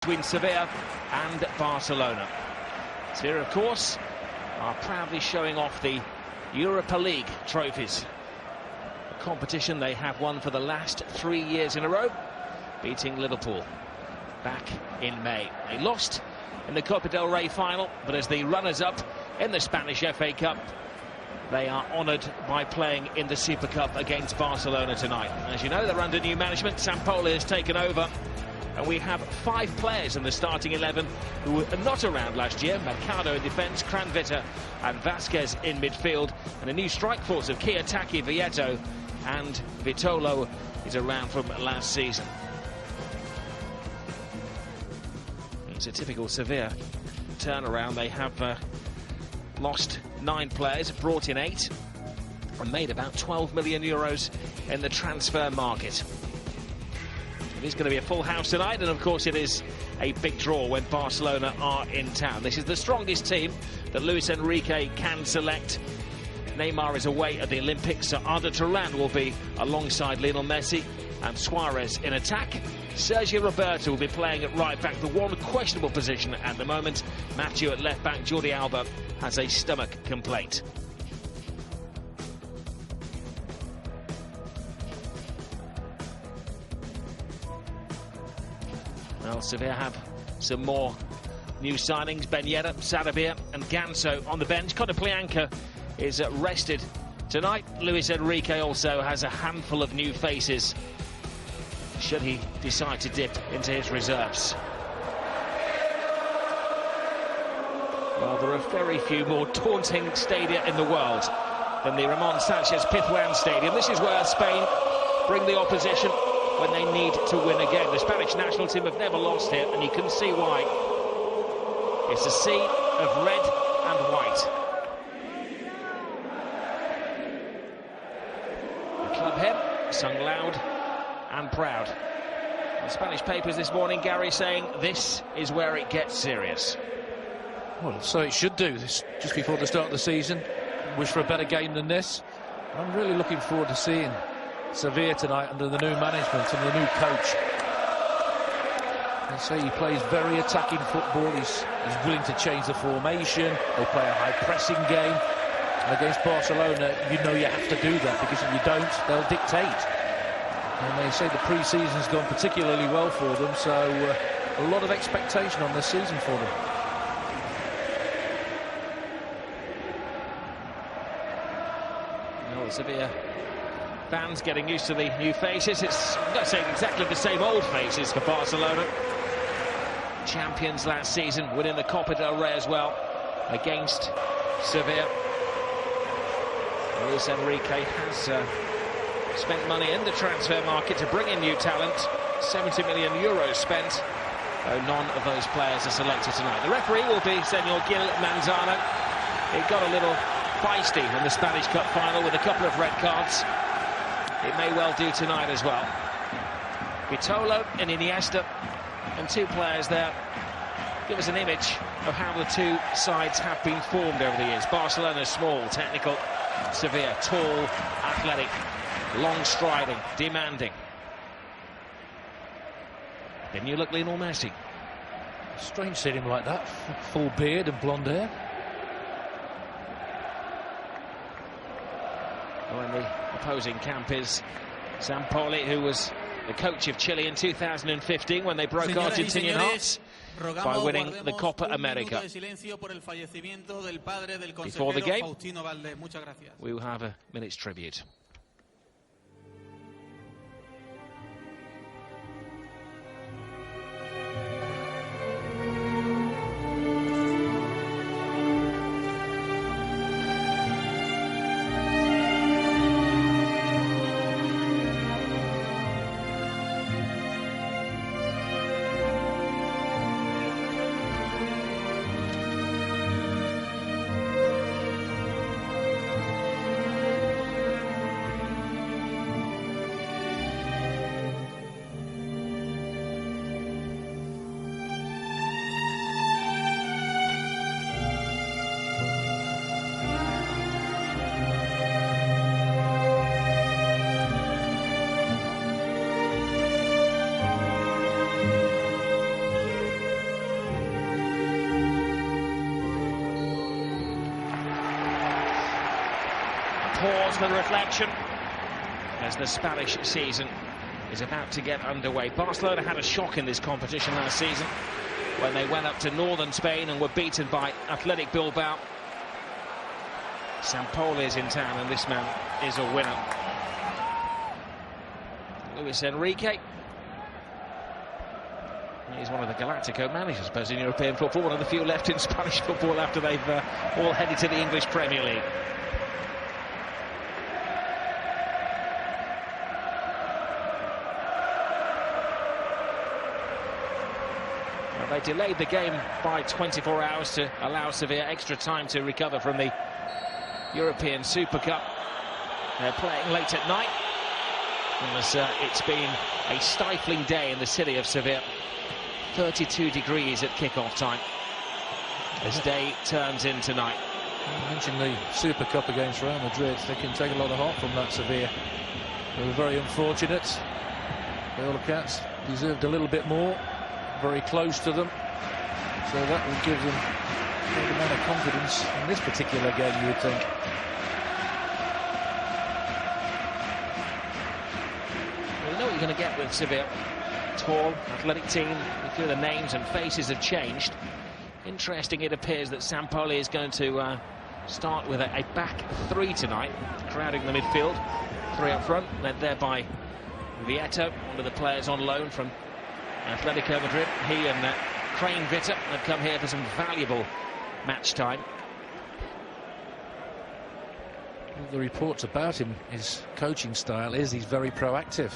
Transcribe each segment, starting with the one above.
Between Sevilla and Barcelona. Sevilla, of course, are proudly showing off the Europa League trophies. A competition they have won for the last 3 years in a row, beating Liverpool back in May. They lost in the Copa del Rey final, but as the runners-up in the Spanish FA Cup, they are honoured by playing in the SuperCup against Barcelona tonight. As you know, they're under new management. Sampaoli has taken over. And we have 5 players in the starting 11 who were not around last year. Mercado in defence, Cranvita and Vasquez in midfield. And a new strike force of Kiyotaki, Vieto and Vitolo is around from last season. It's a typical Sevilla turnaround. They have lost 9 players, brought in 8 and made about 12 million euros in the transfer market. It is going to be a full house tonight, and of course it is a big draw when Barcelona are in town. This is the strongest team that Luis Enrique can select. Neymar is away at the Olympics, so Arda Turan will be alongside Lionel Messi and Suarez in attack. Sergio Roberto will be playing at right back, the one questionable position at the moment. Matthew at left back. Jordi Alba has a stomach complaint. Well, Sevilla have some more new signings. Ben Yedder, Sarabia and Ganso on the bench. Konoplyanka is rested tonight. Luis Enrique also has a handful of new faces, should he decide to dip into his reserves. Well, there are very few more taunting stadia in the world than the Ramon Sanchez Pizjuan Stadium. This is where Spain bring the opposition when they need to win again. The Spanish national team have never lost here, and you can see why. It's a sea of red and white. The club hymn sung loud and proud. In the Spanish papers this morning, Gary saying this is where it gets serious. Well, so it should do. This just before the start of the season. Wish for a better game than this. I'm really looking forward to seeing Sevilla tonight under the new management and the new coach. They say he plays very attacking football. He's willing to change the formation. They play a high pressing game. And against Barcelona, you know you have to do that, because if you don't, they'll dictate. And they say the pre-season's gone particularly well for them, so a lot of expectation on this season for them. Well, Sevilla fans getting used to the new faces. It's not saying exactly the same old faces for Barcelona. Champions last season, winning the Copa del Rey as well against Sevilla. Luis Enrique has spent money in the transfer market to bring in new talent. 70 million euros spent, though none of those players are selected tonight. The referee will be Senor Gil Manzano. It got a little feisty in the Spanish Cup final with a couple of red cards. It may well do tonight as well. Vitolo and Iniesta, and 2 players there give us an image of how the 2 sides have been formed over the years. Barcelona small, technical. Sevilla tall, athletic, long striding, demanding. Didn't you look Lionel Messi? Strange seeing him like that, full beard and blonde hair. Well, in the opposing camp is Sampaoli, who was the coach of Chile in 2015 when they broke Argentinian hearts by winning the Copa America. Before the game, we will have a minute's tribute. pause for reflection as the Spanish season is about to get underway. Barcelona had a shock in this competition last season when they went up to northern Spain and were beaten by Athletic Bilbao. Sampaoli is in town and this man is a winner. Luis Enrique. He's one of the Galactico managers, I suppose, in European football. One of the few left in Spanish football after they've all headed to the English Premier League. Well, they delayed the game by 24 hours to allow Sevilla extra time to recover from the European SuperCup. They're playing late at night. It's been a stifling day in the city of Sevilla. 32 degrees at kick-off time. This day turns in tonight. You mentioned the Super Cup against Real Madrid. They can take a lot of heart from that, Sevilla. They were very unfortunate. By all accounts, deserved a little bit more. Very close to them. So that will give them a great amount of confidence in this particular game, you would think. Well, you know what you're going to get with Sevilla. Tall, athletic team. A few of the names and faces have changed. Interesting, it appears that Sampaoli is going to start with a back three tonight, crowding the midfield. Three up front, led there by Vieto, one of the players on loan from Atletico Madrid. He and Crane Vitter have come here for some valuable match time. The reports about him, his coaching style is he's very proactive.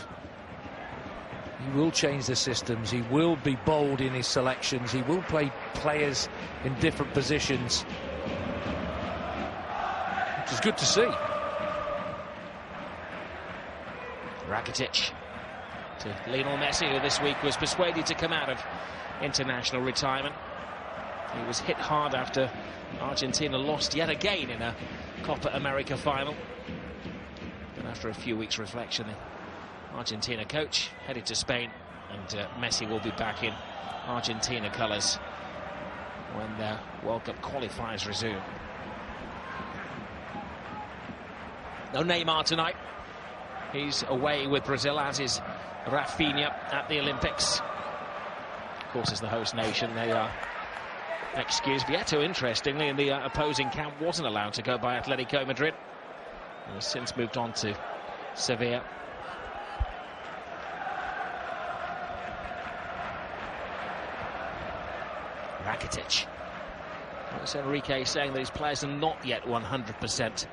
He will change the systems, he will be bold in his selections, he will play players in different positions, which is good to see. Rakitic to Lionel Messi, who this week was persuaded to come out of international retirement. He was hit hard after Argentina lost yet again in a Copa America final. And after a few weeks' reflection, the Argentina coach headed to Spain, and Messi will be back in Argentina colours when their World Cup qualifiers resume. No Neymar tonight. He's away with Brazil, as is Rafinha at the Olympics. Of course, as the host nation, they are excused. Vieto, interestingly, in the opposing camp, wasn't allowed to go by Atletico Madrid. And has since moved on to Sevilla. Rakitic. Luis Enrique saying that his players are not yet 100%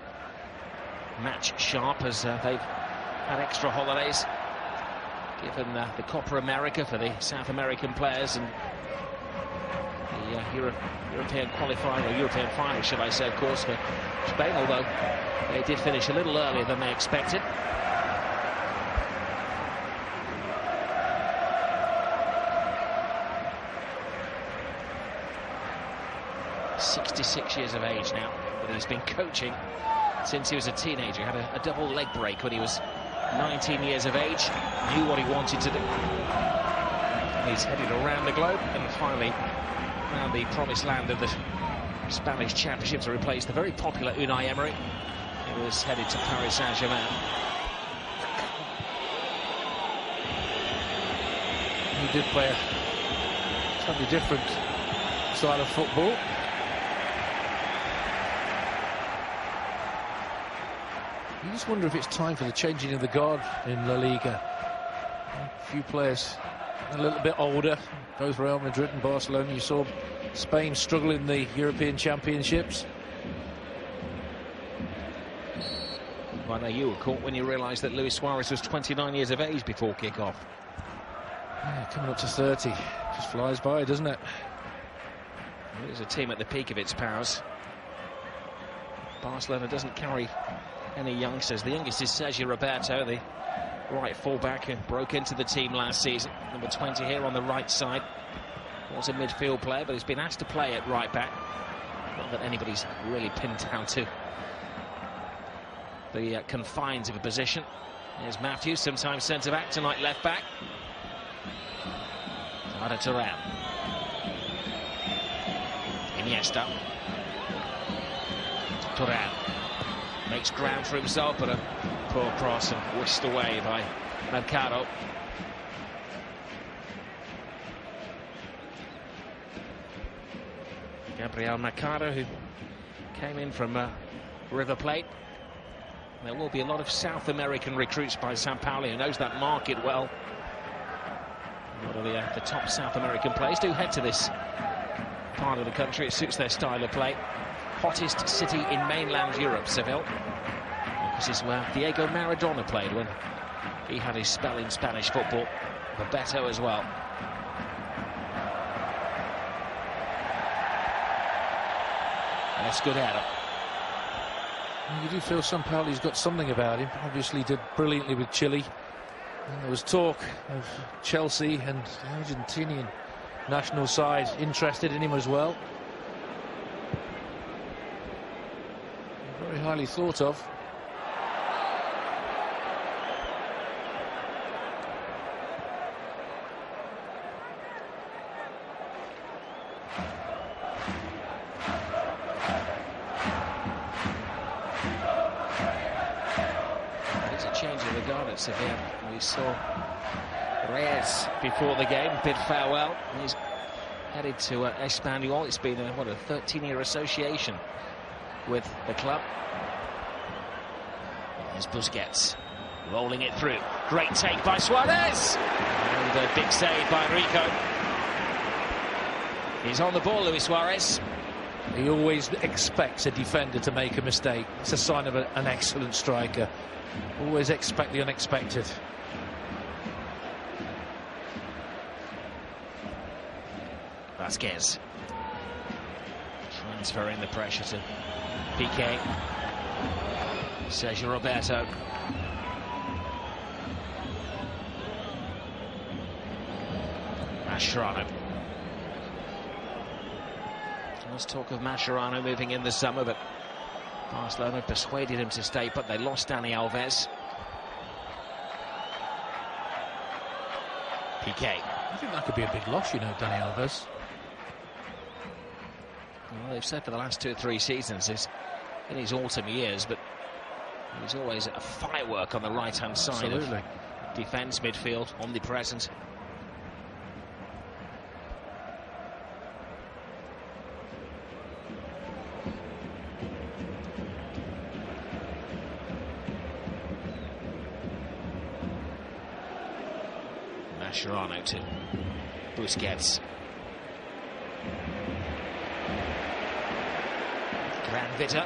match sharp, as they've had extra holidays given the Copa America for the South American players and the European qualifying, or European final, should I say, of course, for Spain, although they did finish a little earlier than they expected. ...66 years of age now, but he's been coaching since he was a teenager. He had a double leg break when he was 19 years of age, knew what he wanted to do. He's headed around the globe and finally found the promised land of the Spanish Championship to replace the very popular Unai Emery. He was headed to Paris Saint-Germain. He did play a slightly different style of football. You just wonder if it's time for the changing of the guard in La Liga. A few players a little bit older, both Real Madrid and Barcelona. You saw Spain struggle in the European Championships. Well, I know you were caught when you realised that Luis Suarez was 29 years of age before kick-off. Yeah, coming up to 30. Just flies by, doesn't it? It was a team at the peak of its powers. Barcelona doesn't carry any youngsters. The youngest is Sergio Roberto, the right fullback, who broke into the team last season. Number 20 here on the right side. Was a midfield player, but he's been asked to play at right back. Not that anybody's really pinned down to the confines of a position. There's Matthews, sometimes centre back, tonight left back. Arda Turan. Iniesta. Turan. Makes ground for himself, but a poor cross and whisked away by Mercado. Gabriel Mercado, who came in from River Plate. There will be a lot of South American recruits by Sao Paulo, who knows that market well. A lot of the top South American players do head to this part of the country. It suits their style of play. Hottest city in mainland Europe, Seville. This is where Diego Maradona played when he had his spell in Spanish football. Bebeto as well. That's good header. You do feel Sampaoli's got something about him. Obviously did brilliantly with Chile. And there was talk of Chelsea and the Argentinian national side interested in him as well. Very highly thought of. Change of regard at Sevilla. We saw Reyes before the game bid farewell. He's headed to Espanyol. It's been a 13-year association with the club. There's Busquets rolling it through. Great take by Suarez, and a big save by Rico. He's on the ball, Luis Suarez. He always expects a defender to make a mistake. It's a sign of an excellent striker. Always expect the unexpected. Vasquez transferring the pressure to Piqué. Sergio Roberto. Mascherano. Let's talk of Mascherano moving in the summer, but Barcelona persuaded him to stay, but they lost Dani Alves. Piqué. I think that could be a big loss, you know, Dani Alves. Well, they've said for the last 2 or 3 seasons he's in his autumn years, but he's always a firework on the right-hand side. Absolutely. Of defence, midfield, omnipresent. Mascherano to Busquets. Grand Vita.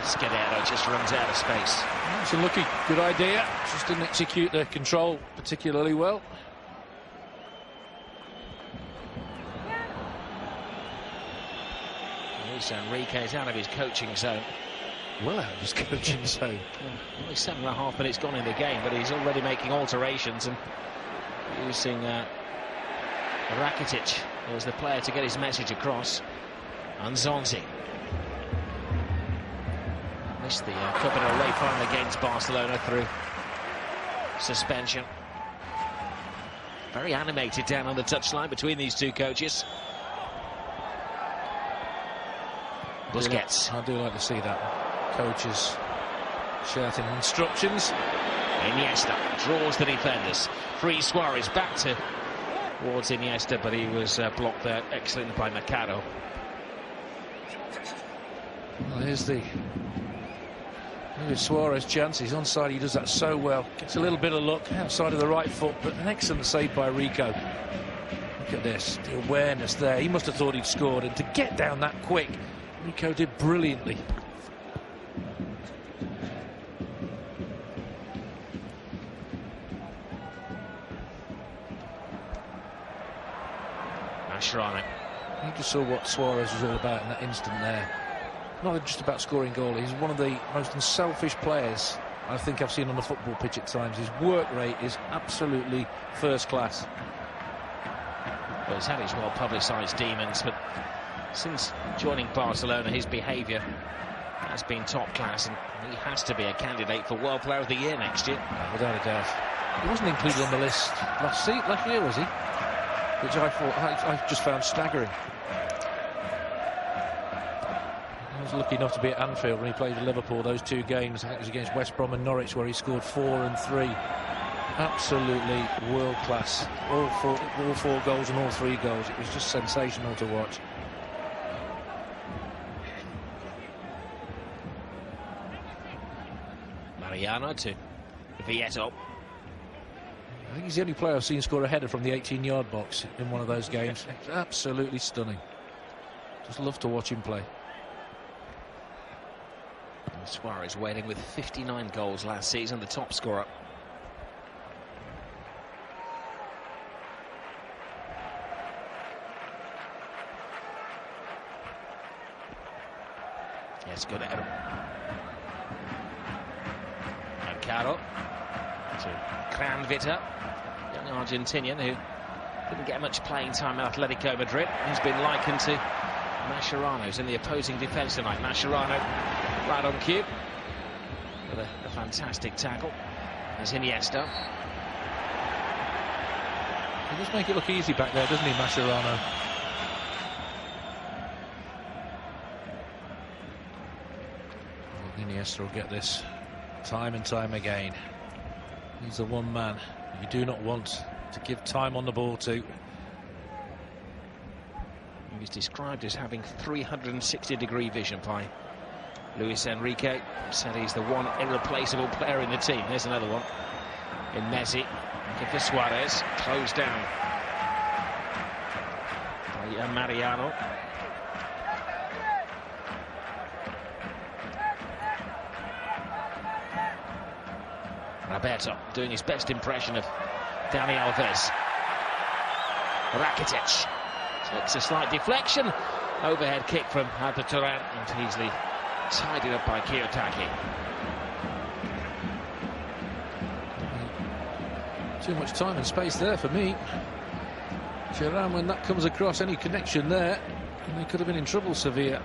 Scudero just runs out of space. It's a lucky, good idea. Just didn't execute the control particularly well. Luis Enrique's out of his coaching zone. Well out of his coaching zone. Only 7.5 minutes gone in the game, but he's already making alterations and using Rakitic as the player to get his message across. And Zonzi missed the Copa del Rey final against Barcelona through suspension. Very animated down on the touchline between these two coaches. Busquets. I do like to see that. Coaches shouting instructions. Iniesta draws the defenders. Free Suarez back towards Iniesta, but he was blocked there excellently by Mercado. Well, here's Suarez chance. He's onside. He does that so well. Gets a little bit of luck outside of the right foot, but an excellent save by Rico. Look at this, the awareness there. He must have thought he'd scored, and to get down that quick, Rico did brilliantly. Mascherano. You just saw what Suarez was all about in that instant there. Not just about scoring goal, he's one of the most unselfish players I think I've seen on the football pitch at times. His work rate is absolutely first class. Well, he's had his well-publicised demons, but since joining Barcelona, his behaviour has been top class, and he has to be a candidate for World Player of the Year next year. Without a doubt. He wasn't included on the list last year, was he? Which I just found staggering. I was lucky enough to be at Anfield when he played for Liverpool those 2 games. I think it was against West Brom and Norwich where he scored 4 and 3. Absolutely world class. All four goals and all 3 goals. It was just sensational to watch. Mariano to Vieto. I think he's the only player I've seen score a header from the 18-yard box in one of those games. Absolutely stunning. Just love to watch him play. And Suarez waiting with 59 goals last season, the top scorer. Yes, good at him. And Caro to Kranvita, young Argentinian who didn't get much playing time at Atletico Madrid. He's been likened to Mascherano, who's in the opposing defence tonight. Mascherano right on cue with a fantastic tackle. As Iniesta. He does make it look easy back there, doesn't he, Mascherano? Iniesta will get this time and time again. He's the one man you do not want to give time on the ball to. He's described as having 360-degree vision by Luis Enrique. Said he's the one irreplaceable player in the team. There's another one in Messi. Looking for Suarez. Closed down by Mariano. Roberto doing his best impression of Dani Alves. Rakitic. It's a slight deflection. Overhead kick from Arda Turan and easily tidied up by Kiyotaki. Too much time and space there for me. Turan, when that comes across, any connection there, and they could have been in trouble, Sevilla.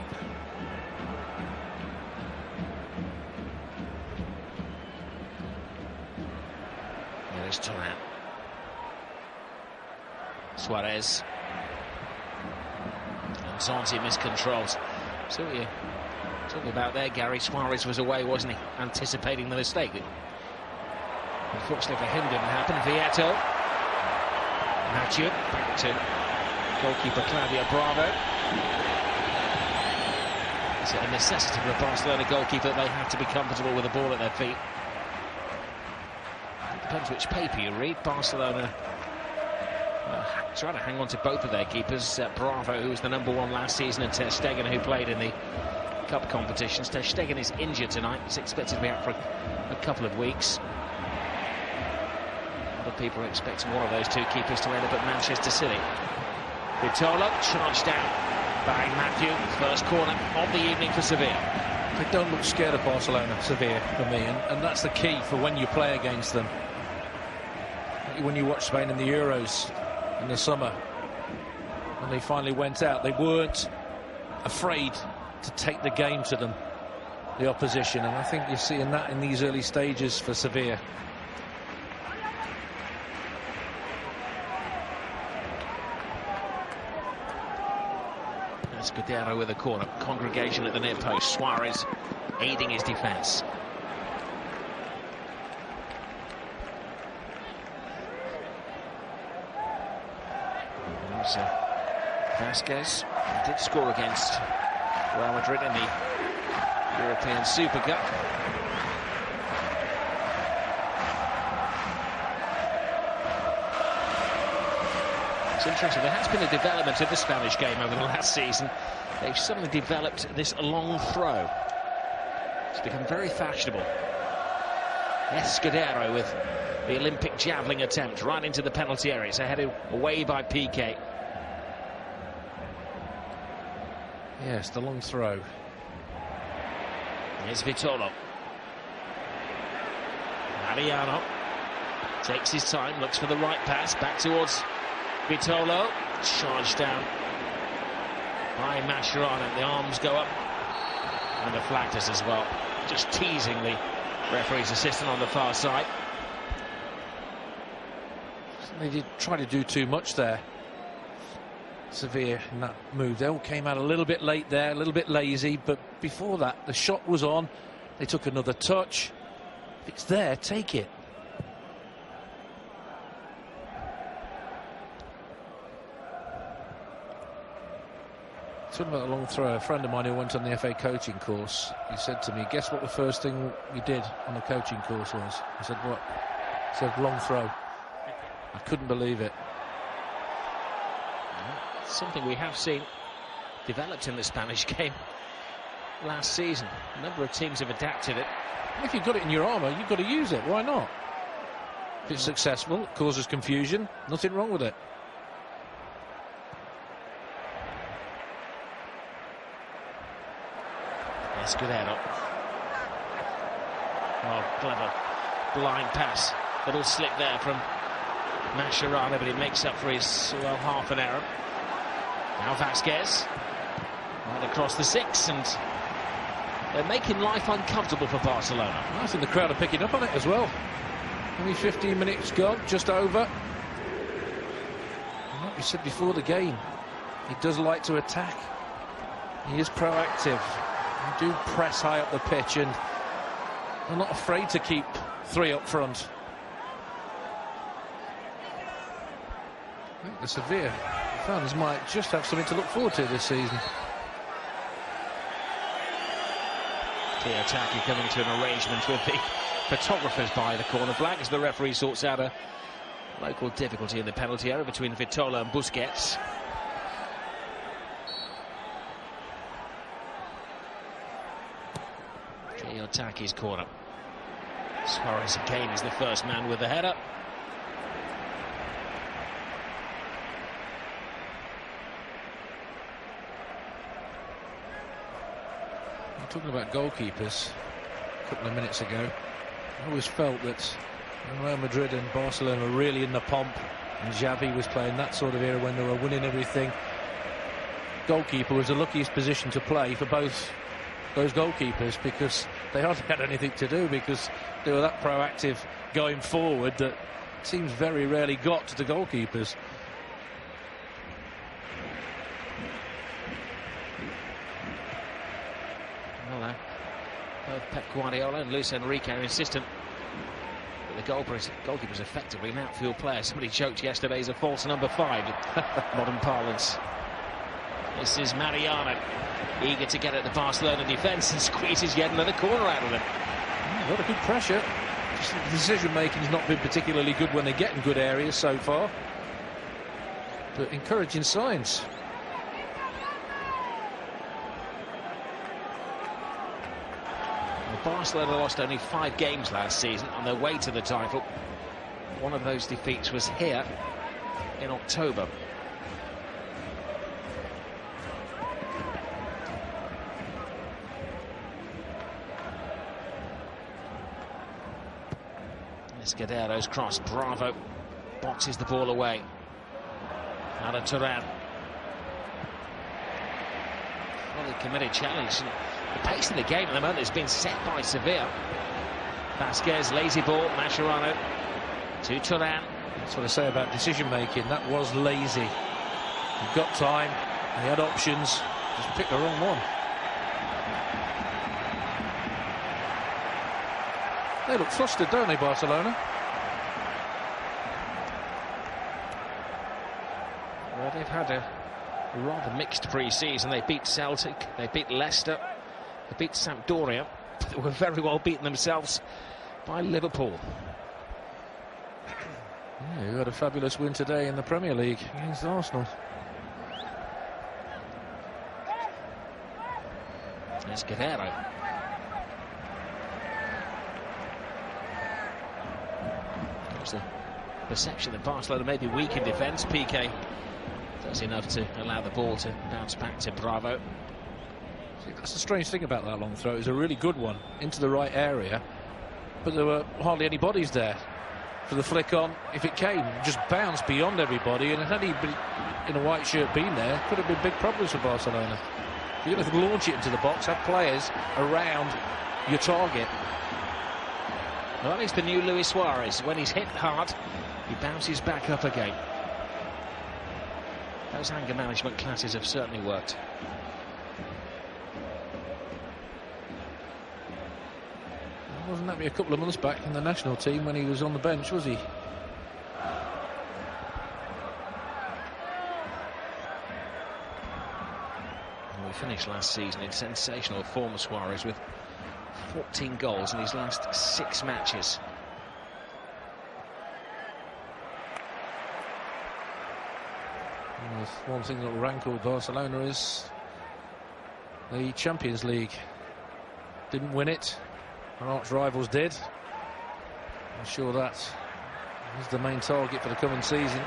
There is Turan. Suarez. And Zonzi miscontrols. So you're talking about there, Gary. Suarez was away, wasn't he? Anticipating the mistake. Unfortunately for him, didn't happen. Vieto. Mathieu. Back to goalkeeper Claudio Bravo. It's a necessity for a Barcelona goalkeeper. They have to be comfortable with the ball at their feet. It depends which paper you read. Barcelona trying to hang on to both of their keepers. Bravo, who was the #1 last season, and Ter Stegen, who played in the cup competitions. Ter Stegen is injured tonight. He's expected to be out for a couple of weeks. A lot of people are expecting one of those 2 keepers to end up at Manchester City. Vitolo charged down by Matthew. First corner of the evening for Sevilla. They don't look scared of Barcelona, Sevilla, for me, and that's the key for when you play against them. When you watch Spain in the Euros in the summer, when they finally went out, they weren't afraid to take the game to them, the opposition, and I think you're seeing that in these early stages for Sevilla. Escudero with a corner. Congregation at the near post. Suarez aiding his defence. Vasquez did score against Real Madrid in the European SuperCup. It's interesting, there has been a development of the Spanish game over the last season. They've suddenly developed this long throw. It's become very fashionable. Escudero with the Olympic javelin attempt right into the penalty area. It's headed away by Piqué. Yes, the long throw. Here's Vitolo. Mariano takes his time, looks for the right pass, back towards Vitolo. Charged down by Mascherano. The arms go up, and the flag does as well. Just teasing the referee's assistant on the far side. They did try to do too much there. Sevilla in that move. They all came out a little bit late there, a little bit lazy, but before that, the shot was on. They took another touch. If it's there, take it. Talking about a long throw, a friend of mine who went on the FA coaching course, he said to me, guess what the first thing we did on the coaching course was? I said, what? He said, long throw. I couldn't believe it. Something we have seen developed in the Spanish game last season. A number of teams have adapted it. If you've got it in your armour, you've got to use it. Why not? If it's successful, it causes confusion, nothing wrong with it. Escudero. Oh, clever blind pass. Little slip there from Mascherano, but he makes up for his, well, half an error. Now Vasquez. Right across the 6, and they're making life uncomfortable for Barcelona. I think the crowd are picking up on it as well. Only 15 minutes gone, just over. And like we said before the game, he does like to attack. He is proactive. They do press high up the pitch, and they're not afraid to keep 3 up front. I think the Sevilla fans might just have something to look forward to this season. Taki coming to an arrangement with the photographers by the corner flag as the referee sorts out a local difficulty in the penalty area between Vitola and Busquets. Taki's corner. Suarez again is the first man with the header. I'm talking about goalkeepers a couple of minutes ago. I always felt that Real Madrid and Barcelona were really in the pomp, and Xavi was playing that sort of era when they were winning everything. Goalkeeper was the luckiest position to play for both those goalkeepers, because they hardly had anything to do, because they were that proactive going forward that teams very rarely got to the goalkeepers. Well, both Pep Guardiola and Luis Enrique are insistent that the goalkeeper's effectively an outfield player. Somebody joked yesterday he's a false number 5 in modern parlance. This is Mariano, eager to get at the Barcelona defence, and squeezes yet another corner out of them. A lot of good pressure. Just the decision-making has not been particularly good when they get in good areas so far. But encouraging signs. Well, Barcelona lost only 5 games last season on their way to the title. One of those defeats was here in October. Escudero's cross. Bravo boxes the ball away. Out of Turan. Fully committed challenge. The pace of the game at the moment has been set by Sevilla. Vasquez, lazy ball. Mascherano to Turan. That's what I say about decision making. That was lazy. He got time. He had options. Just picked the wrong one. They look flustered, don't they, Barcelona? Well, they've had a rather mixed pre-season. They beat Celtic, they beat Leicester, they beat Sampdoria. They were very well beaten themselves by Liverpool. Yeah, you had a fabulous win today in the Premier League against Arsenal. There's Guerrero. There's the perception that Barcelona may be weak in defence. Piqué does enough to allow the ball to bounce back to Bravo. See, that's the strange thing about that long throw. It was a really good one into the right area, but there were hardly any bodies there for the flick on. If it came, just bounced beyond everybody, and had he been in a white shirt been there, could have been big problems for Barcelona. You're going to launch it into the box, have players around your target. Well, it's the new Luis Suarez. When he's hit hard, he bounces back up again. those anger management classes have certainly worked. Wasn't that a couple of months back in the national team when he was on the bench, was he? We finished last season in sensational form, Suarez, with 14 goals in his last 6 matches. One thing that will rankle with Barcelona is the Champions League. Didn't win it. Our arch rivals did. I'm sure that is the main target for the coming season.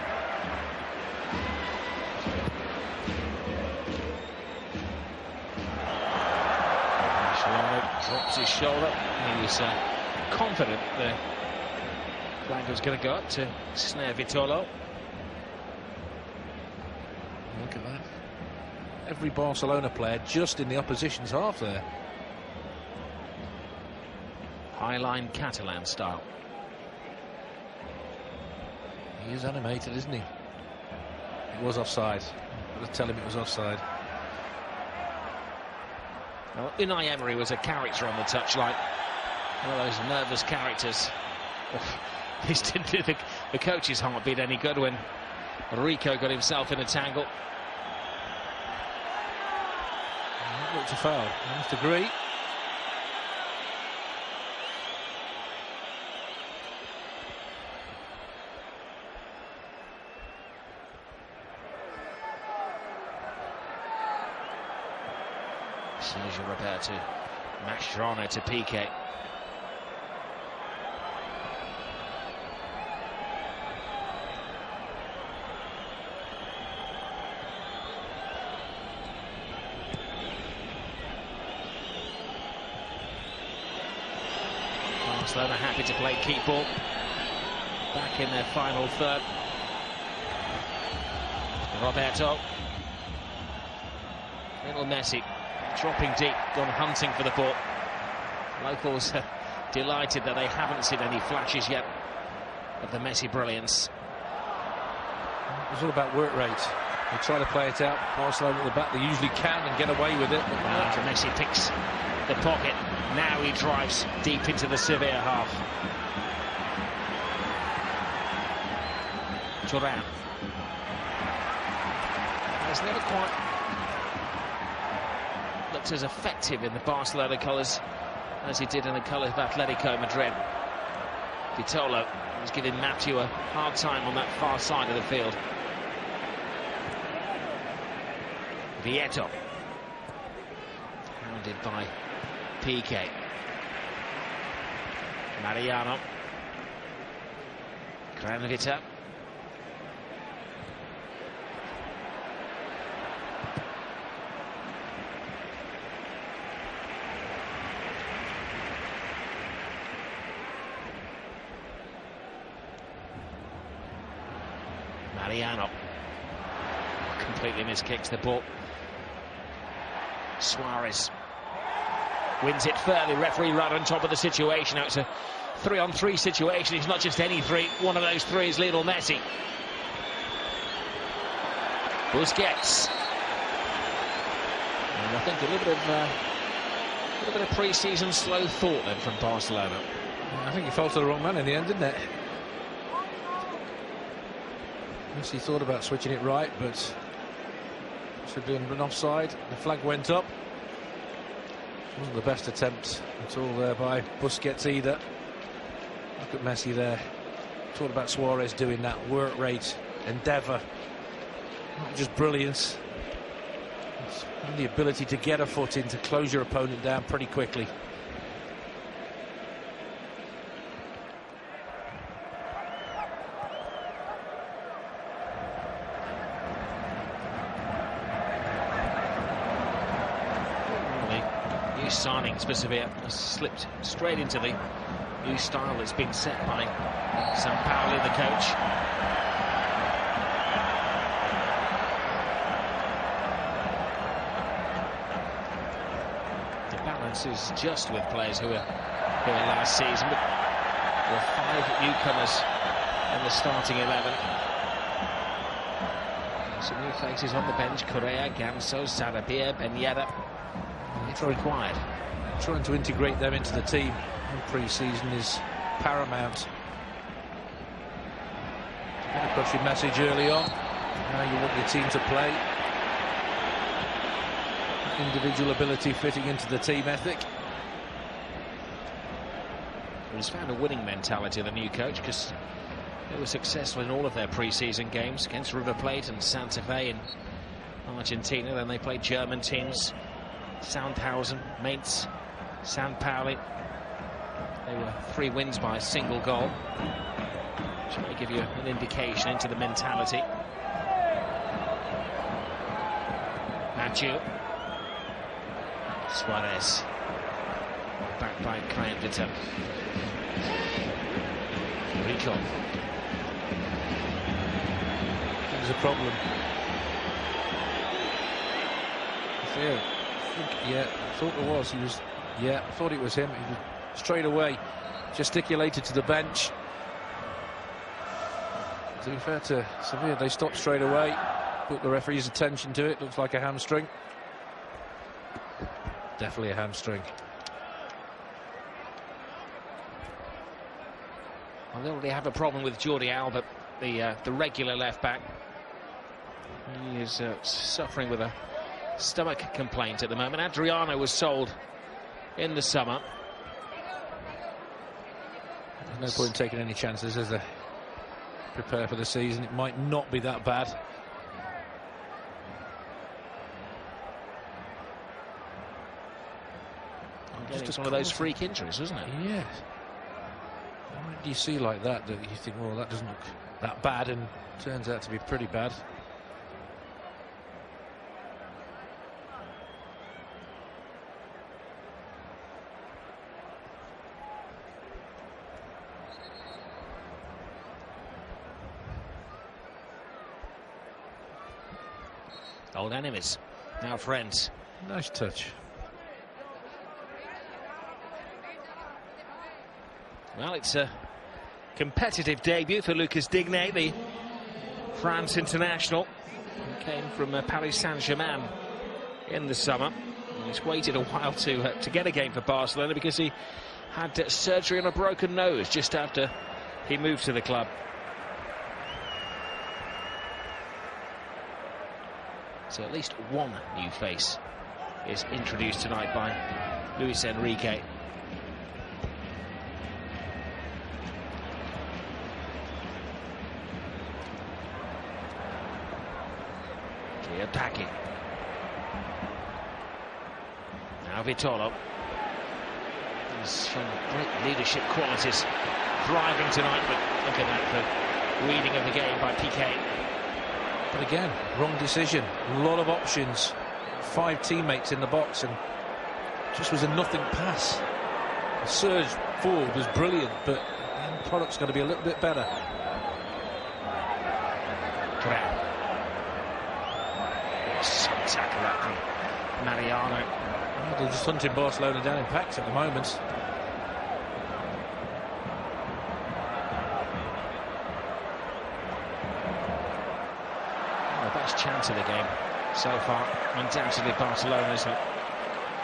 Barcelona drops his shoulder. He's confident the flag was going to go up to snare Vitolo. Look at that. Every Barcelona player just in the opposition's half there. Highline Catalan style. He is animated, isn't he? It was offside. I've got to tell him it was offside. Well, Unai Emery was a character on the touchline. One of those nervous characters. This didn't do the coach's heartbeat any good when Rico got himself in a tangle. That looked a foul. I must agree. Sergio Roberto, Mascherano to Piqué. Barcelona happy to play keep ball. Back in their final third. Roberto. Little Messi. Dropping deep, gone hunting for the ball. Locals delighted that they haven't seen any flashes yet of the Messi brilliance. It was all about work rate. They try to play it out. Barcelona at the back, they usually can and get away with it. But Messi picks the pocket. Now he drives deep into the Sevilla half. Thuram. He's never quite looked as effective in the Barcelona colours as he did in the colours of Atletico Madrid. Vitolo was giving Mathieu a hard time on that far side of the field. Vieto, hounded by Piqué. Mariano. Kranvita. Mariano completely miskicks the ball. Suarez wins it fairly. Referee right on top of the situation. Now it's a 3-on-3 situation. It's not just any three. One of those three is Lionel Messi. Busquets. And I think a little bit of pre-season slow thought then from Barcelona. I think he fell to the wrong man in the end, didn't it? He thought about switching it right, but should have been an offside. The flag went up. Wasn't the best attempt at all there by Busquets either. Look at Messi there. Talked about Suarez doing that work rate, endeavour, not just brilliance. And the ability to get a foot in to close your opponent down pretty quickly. Signings for Sevilla has slipped straight into the new style that's been set by Sampaoli, the coach. The balance is just with players who were here last season, but there were 5 newcomers in the starting 11. Some new faces on the bench: Correa, Ganso, Sarabia, Ben-Yedder. It's required. Trying to integrate them into the team in pre-season is paramount. I got your message early on. How you want your team to play. Individual ability fitting into the team ethic. He's found a winning mentality, the new coach, because they were successful in all of their pre-season games against River Plate and Santa Fe in Argentina. Then they played German teams: Sandhausen, Mainz, San Pauli. They were 3 wins by a single goal, which may give you an indication into the mentality. Mathieu. Suarez. Back by Krajenvitter. Rico. There's a problem. Yeah, I thought it was. I thought it was him. He was straight away gesticulated to the bench. To be fair to Sevilla, they stopped straight away, put the referee's attention to it. Looks like a hamstring. Definitely a hamstring. Well, they already have a problem with Jordi Alba, the regular left back. He is suffering with a stomach complaint at the moment. Adriano was sold in the summer. There's no point in taking any chances as they prepare for the season. It might not be that bad. It's one of those freak injuries, isn't it? Yes. What do you see like that you think, well, that doesn't look that bad, and turns out to be pretty bad? Old enemies, now friends. Nice touch. Well, it's a competitive debut for Lucas Digne, the France international, who came from Paris Saint-Germain in the summer. He's waited a while to get a game for Barcelona because he had surgery on a broken nose just after he moved to the club. So at least one new face is introduced tonight by Luis Enrique. Attacking. Now Vitolo. He's shown great leadership qualities, thriving tonight, but look at that for reading of the game by Piqué. But again, wrong decision. A lot of options. 5 teammates in the box, and just was a nothing pass. The surge forward was brilliant, but the end product's got to be a little bit better. Tackle that from Mariano. Well, they're just hunting Barcelona down in packs at the moment. Well, the best chance of the game so far, undoubtedly Barcelona's. A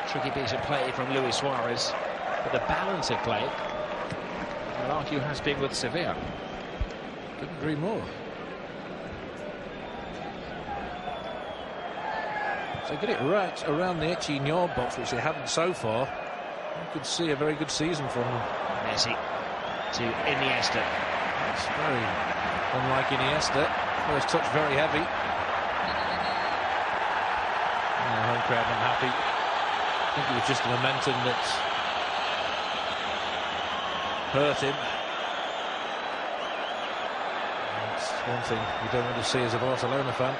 tricky piece of play from Luis Suarez, but the balance of play, I'd argue, has been with Sevilla. Couldn't agree more. So get it right around the etching yard box, which they haven't so far. You could see a very good season from them. Messi to Iniesta. It's very unlike Iniesta. First touch very heavy. And the home crowd unhappy. I think it was just the momentum that hurt him. That's one thing you don't want to see as a Barcelona fan.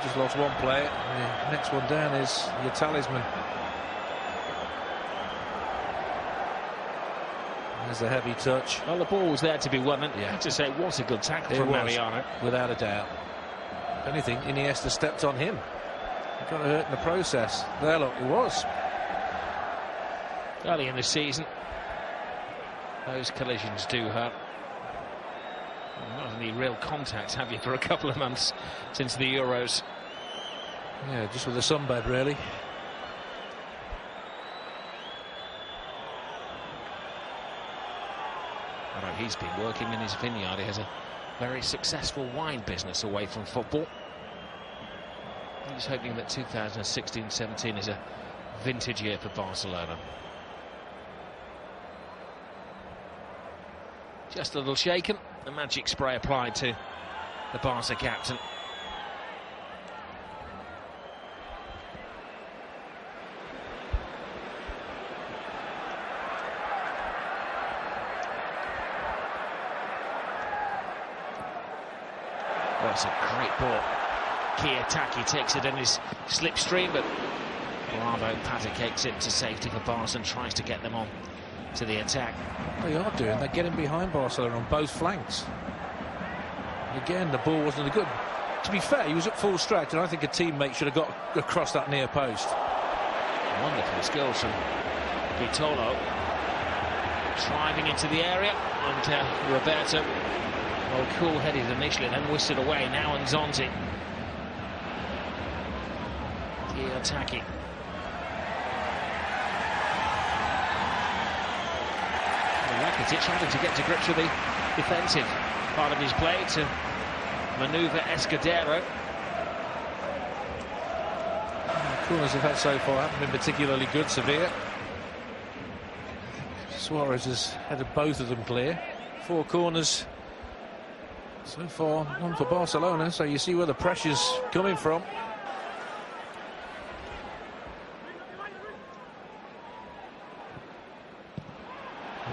Just lost one player. The next one down is your talisman. There's a heavy touch. Well, the ball was there to be won. And I have to say, what a good tackle from Mariano. Without a doubt. If anything, Iniesta stepped on him. He got hurt in the process. There, look, it was. Early in the season, those collisions do hurt. Not any real contact, have you, for a couple of months since the Euros? Yeah, just with the sunbed, really. Although he's been working in his vineyard, he has a very successful wine business away from football. He's hoping that 2016-17 is a vintage year for Barcelona. Just a little shaken, the magic spray applied to the Barca captain. Well, it's a great ball. Kiyotaki takes it in his slipstream, but Bravo pancakes it to safety for Barca and tries to get them on to the attack. They are doing. They're getting behind Barcelona on both flanks. And again, the ball wasn't good. To be fair, he was at full stretch, and I think a teammate should have got across that near post. Wonderful skills from Vitolo. Driving into the area, and Roberto, well, cool-headed initially, then whisked it away. Now Nzonzi. Kiyotaki. Rakitic having to get to grips with the defensive part of his play to manoeuvre Escudero. The corners they've had so far haven't been particularly good, Sevilla. Suarez has headed both of them clear. 4 corners so far, 1 for Barcelona, so you see where the pressure's coming from.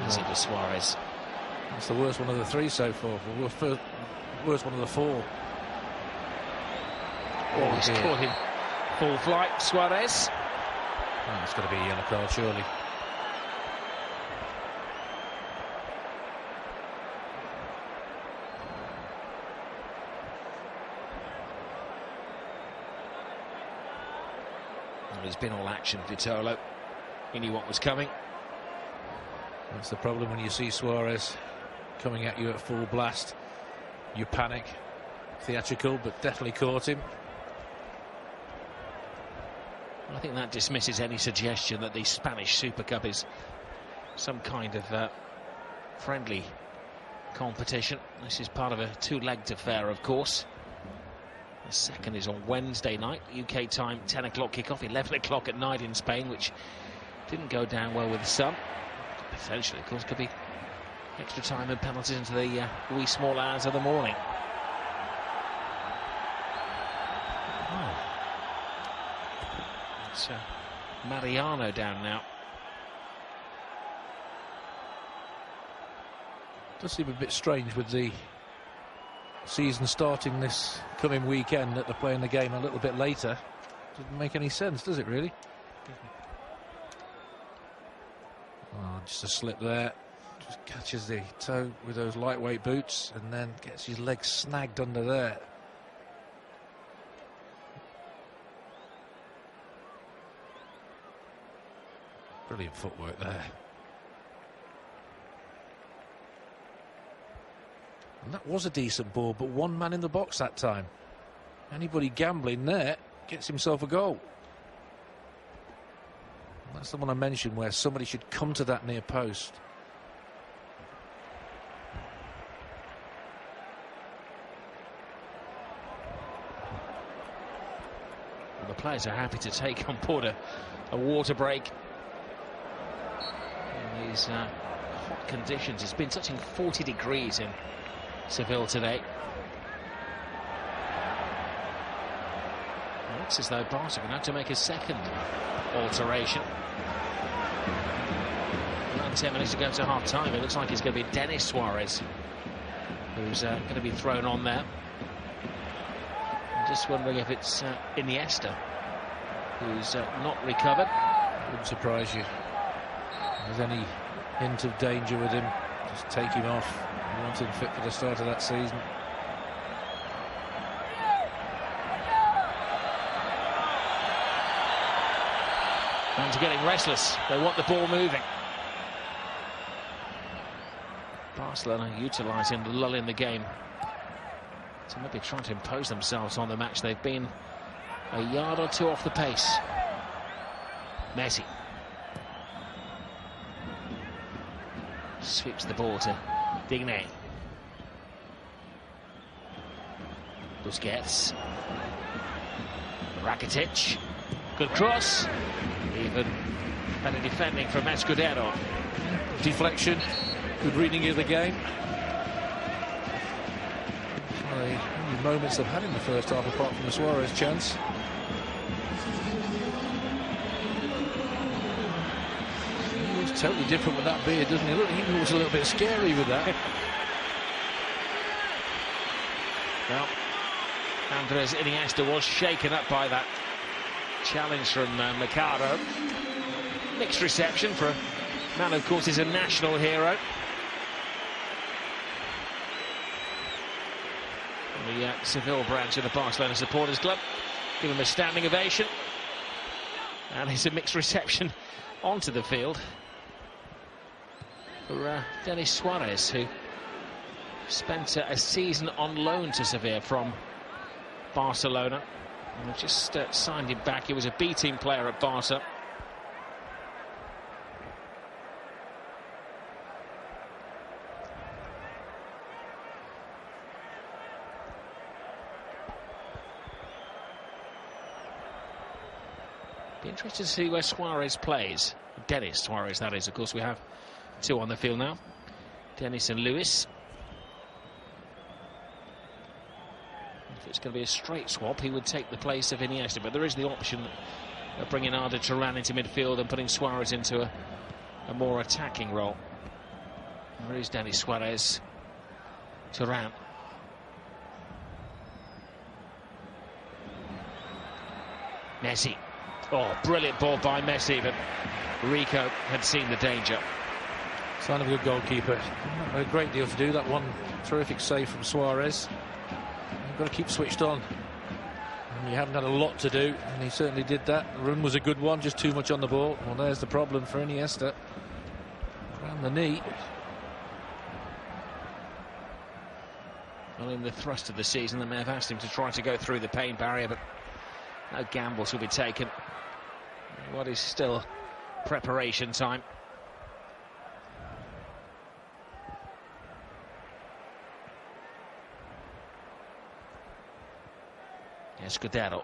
Easy for Suarez. That's the worst one of the 3 so far. The worst one of the 4. Oh, he's caught him full flight, Suarez. Oh, it's got to be a yellow card, surely. Well, he's been all action, Vitolo. He knew what was coming. That's the problem when you see Suarez coming at you at full blast. You panic. Theatrical, but definitely caught him. I think that dismisses any suggestion that the Spanish Super Cup is some kind of friendly competition. This is part of a 2-legged affair, of course. The second is on Wednesday night, UK time, 10 o'clock kickoff, 11 o'clock at night in Spain, which didn't go down well with the sun. Potentially, of course, could be extra time and penalties into the wee small hours of the morning. Oh. It's Mariano down now. Does seem a bit strange with the season starting this coming weekend that they're playing the game a little bit later. Doesn't make any sense, does it, really? Oh, just a slip there. Just catches the toe with those lightweight boots and then gets his legs snagged under there. Brilliant footwork there. And that was a decent ball, but 1 man in the box that time. Anybody gambling there gets himself a goal. And that's the one I mentioned, where somebody should come to that near post. Well, the players are happy to take on board a water break in these hot conditions. It's been touching 40 degrees in Seville today. It looks as though Barca are going to have to make a second alteration. Around 10 minutes to go to half time. It looks like it's going to be Denis Suarez who's going to be thrown on there. I'm just wondering if it's Iniesta who's not recovered. Wouldn't surprise you. If there's any hint of danger with him, just take him off. You want him fit for the start of that season. Fans are getting restless. They want the ball moving. Barcelona utilising the lull in the game to maybe trying to impose themselves on the match. They've been a yard or two off the pace. Messi sweeps the ball to Digne. Busquets. Rakitic. Good cross. Even better defending from Escudero. Deflection. Good reading of the game. One of the only moments they've had in the first half, apart from the Suarez chance. He looks totally different with that beard, doesn't he? Look, he looks a little bit scary with that. Well, Andres Iniesta was shaken up by that challenge from Mercado. Mixed reception for a man, of course, is a national hero. The Seville branch of the Barcelona supporters club give him a standing ovation, and it's a mixed reception onto the field for Denis Suarez, who spent a season on loan to Sevilla from Barcelona, and they've just signed him back. He was a B-team player at Barca. Be interested to see where Suarez plays. Denis Suarez, that is. Of course, we have two on the field now. Denis and Luis. If it's going to be a straight swap, he would take the place of Iniesta. But there is the option of bringing Arda Turan into midfield and putting Suarez into a more attacking role. There is Denis Suarez. Turan. Messi. Oh, brilliant ball by Messi, but Rico had seen the danger. Sign of a good goalkeeper. A great deal to do. That one terrific save from Suarez. You've got to keep switched on. And you haven't had a lot to do, and he certainly did that. The run was a good one, just too much on the ball. Well, there's the problem for Iniesta. Around the knee. Well, in the thrust of the season, they may have asked him to try to go through the pain barrier, but no gambles will be taken. What is still preparation time. Escudero.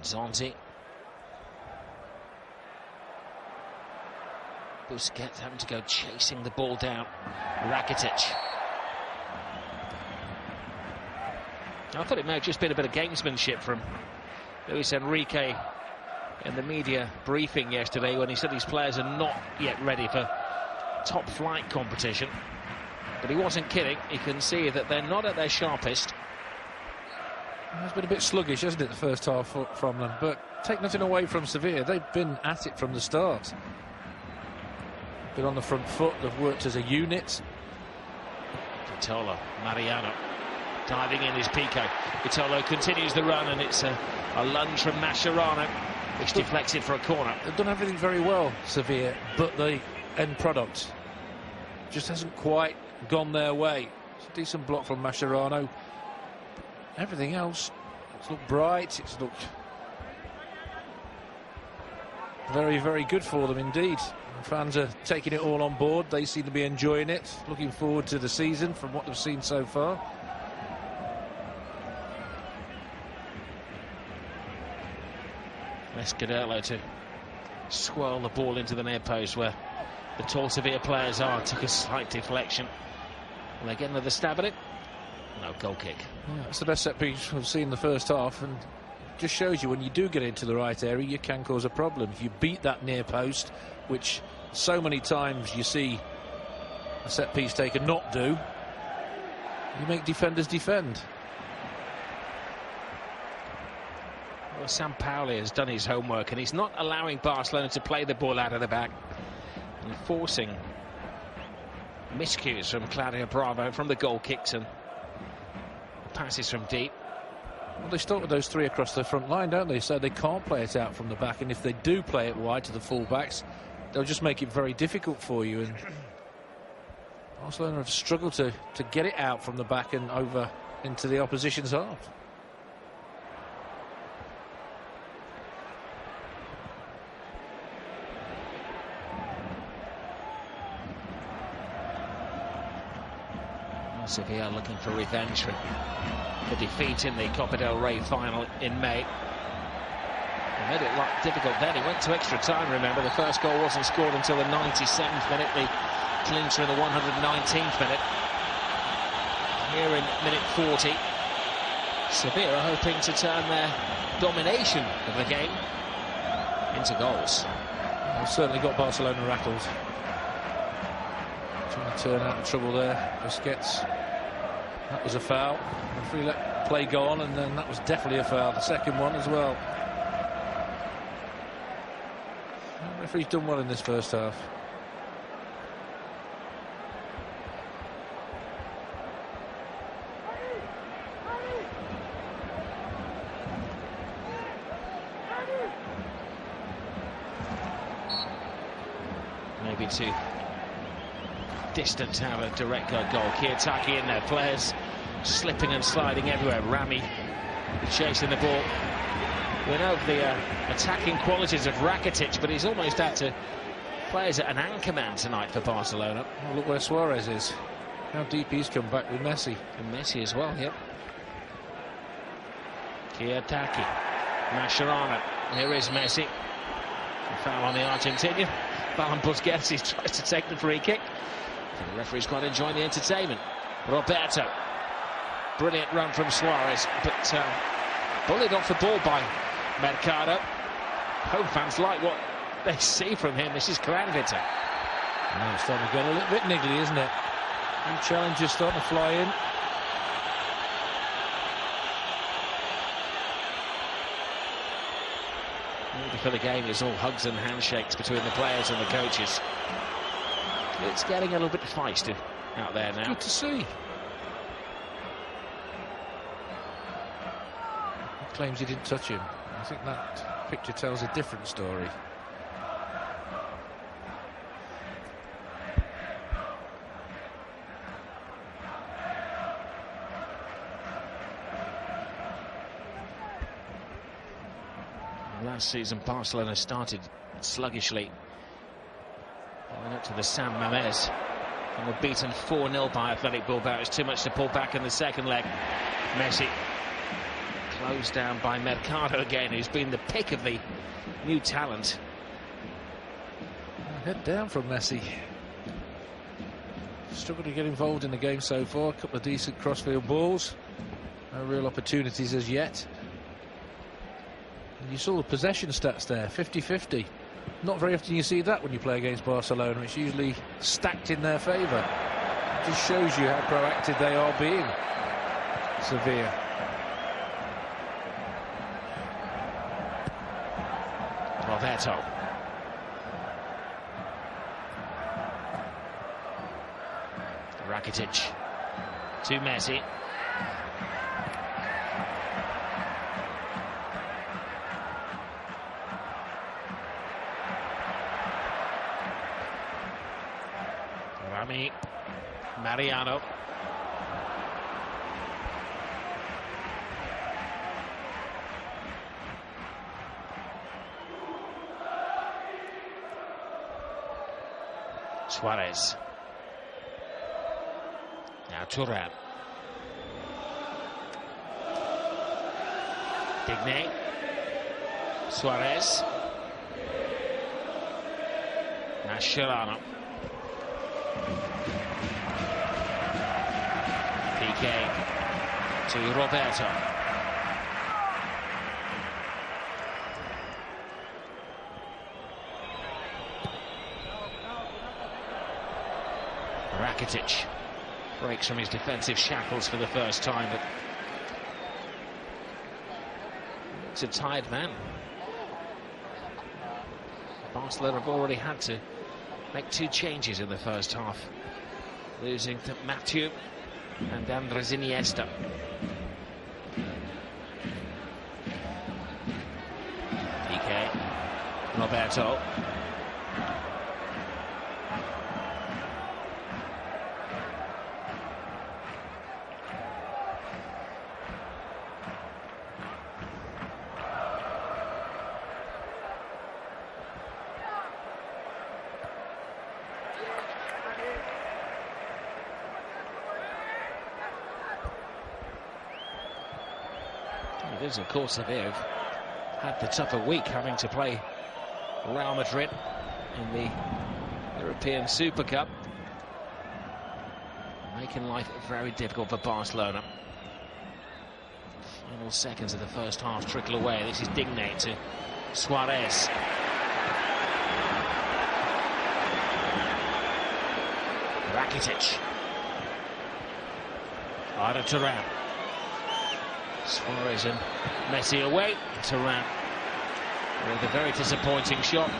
Zonzi. Busquets having to go chasing the ball down. Rakitic. I thought it may have just been a bit of gamesmanship from Luis Enrique in the media briefing yesterday, when he said these players are not yet ready for top flight competition. But he wasn't kidding. You can see that they're not at their sharpest. It's been a bit sluggish, hasn't it, the first half from them? But take nothing away from Sevilla. They've been at it from the start. Been on the front foot. They've worked as a unit. Vitolo, Mariano. Diving in is Pico. Vitolo continues the run, and it's a lunge from Mascherano, which deflects it for a corner. They've done everything very well, Sevilla, but the end product just hasn't quite gone their way. It's a decent block from Mascherano. Everything else, it's looked bright, it's looked very, very good for them indeed. Fans are taking it all on board. They seem to be enjoying it, looking forward to the season from what they've seen so far. Escudero to swirl the ball into the near post, where the tall Sevilla players are. Took a slight deflection. Will they get another stab at it? No, goal kick. Yeah, that's the best set piece we've seen in the first half, and just shows you when you do get into the right area, you can cause a problem. If you beat that near post, which so many times you see a set piece taker not do, you make defenders defend. Well, Sampaoli has done his homework, and he's not allowing Barcelona to play the ball out of the back and forcing miscues from Claudio Bravo from the goal kicks and passes from deep. Well, they start with those three across the front line, don't they? So they can't play it out from the back, and if they do play it wide to the full backs, they'll just make it very difficult for you. And Barcelona have struggled to get it out from the back and over into the opposition's half. Sevilla looking for revenge for the defeat in the Copa del Rey final in May. He made it difficult then. He went to extra time, remember. The first goal wasn't scored until the 97th minute, the clincher in the 119th minute. Here in minute 40, Sevilla are hoping to turn their domination of the game into goals. They've certainly got Barcelona rattled. Trying to turn out the trouble there. Busquets. That was a foul. If we let play go on, and then that was definitely a foul. The second one as well. The referee's done well in this first half. Maybe too distant to have a direct goal. Kiyotaki in there, players slipping and sliding everywhere. Rami chasing the ball. We know the attacking qualities of Rakitic, but he's almost had to play as an anchor man tonight for Barcelona. Oh, look where Suarez is. How deep he's come back with Messi. And Messi as well, yep. Kiyotaki. Mascherano. Here is Messi. A foul on the Argentinian. Balan Busquets, he tries to take the free kick. The referee's quite enjoying the entertainment. Roberto. Brilliant run from Suarez, but bullied off the ball by Mercado. Home fans like what they see from him. This is Kranjčar. Now it's starting to get a little bit niggly, isn't it? New challenges starting to fly in. For the game, it's all hugs and handshakes between the players and the coaches. It's getting a little bit feisty out there now. Good to see. He claims he didn't touch him. I think that picture tells a different story. Last season, Barcelona started sluggishly. Went up to the San Mamés and were beaten 4-0 by Athletic Bilbao. It's too much to pull back in the second leg. Messi closed down by Mercado again, who's been the pick of the new talent. Head down from Messi. Struggled to get involved in the game so far. A couple of decent crossfield balls. No real opportunities as yet. You saw the possession stats there, 50-50. Not very often you see that when you play against Barcelona. It's usually stacked in their favour. It just shows you how proactive they are being, Sevilla. Roberto. Rakitic to Messi. Rami. Mariano. Suarez. Now Thuram. Digne. Suarez. Mascherano. PK to Roberto. Rakitic breaks from his defensive shackles for the first time, but it's a tired man. Barcelona have already had to make two changes in the first half, losing to Mathieu and Andres Iniesta. PK. Roberto. It is, of course, Sevilla have had the tougher week, having to play Real Madrid in the European Super Cup, making life very difficult for Barcelona. Final seconds of the first half trickle away. This is Digne to Suarez. Rakitic. Arda Turan. Suarez and Messi away. Turan with a very disappointing shot.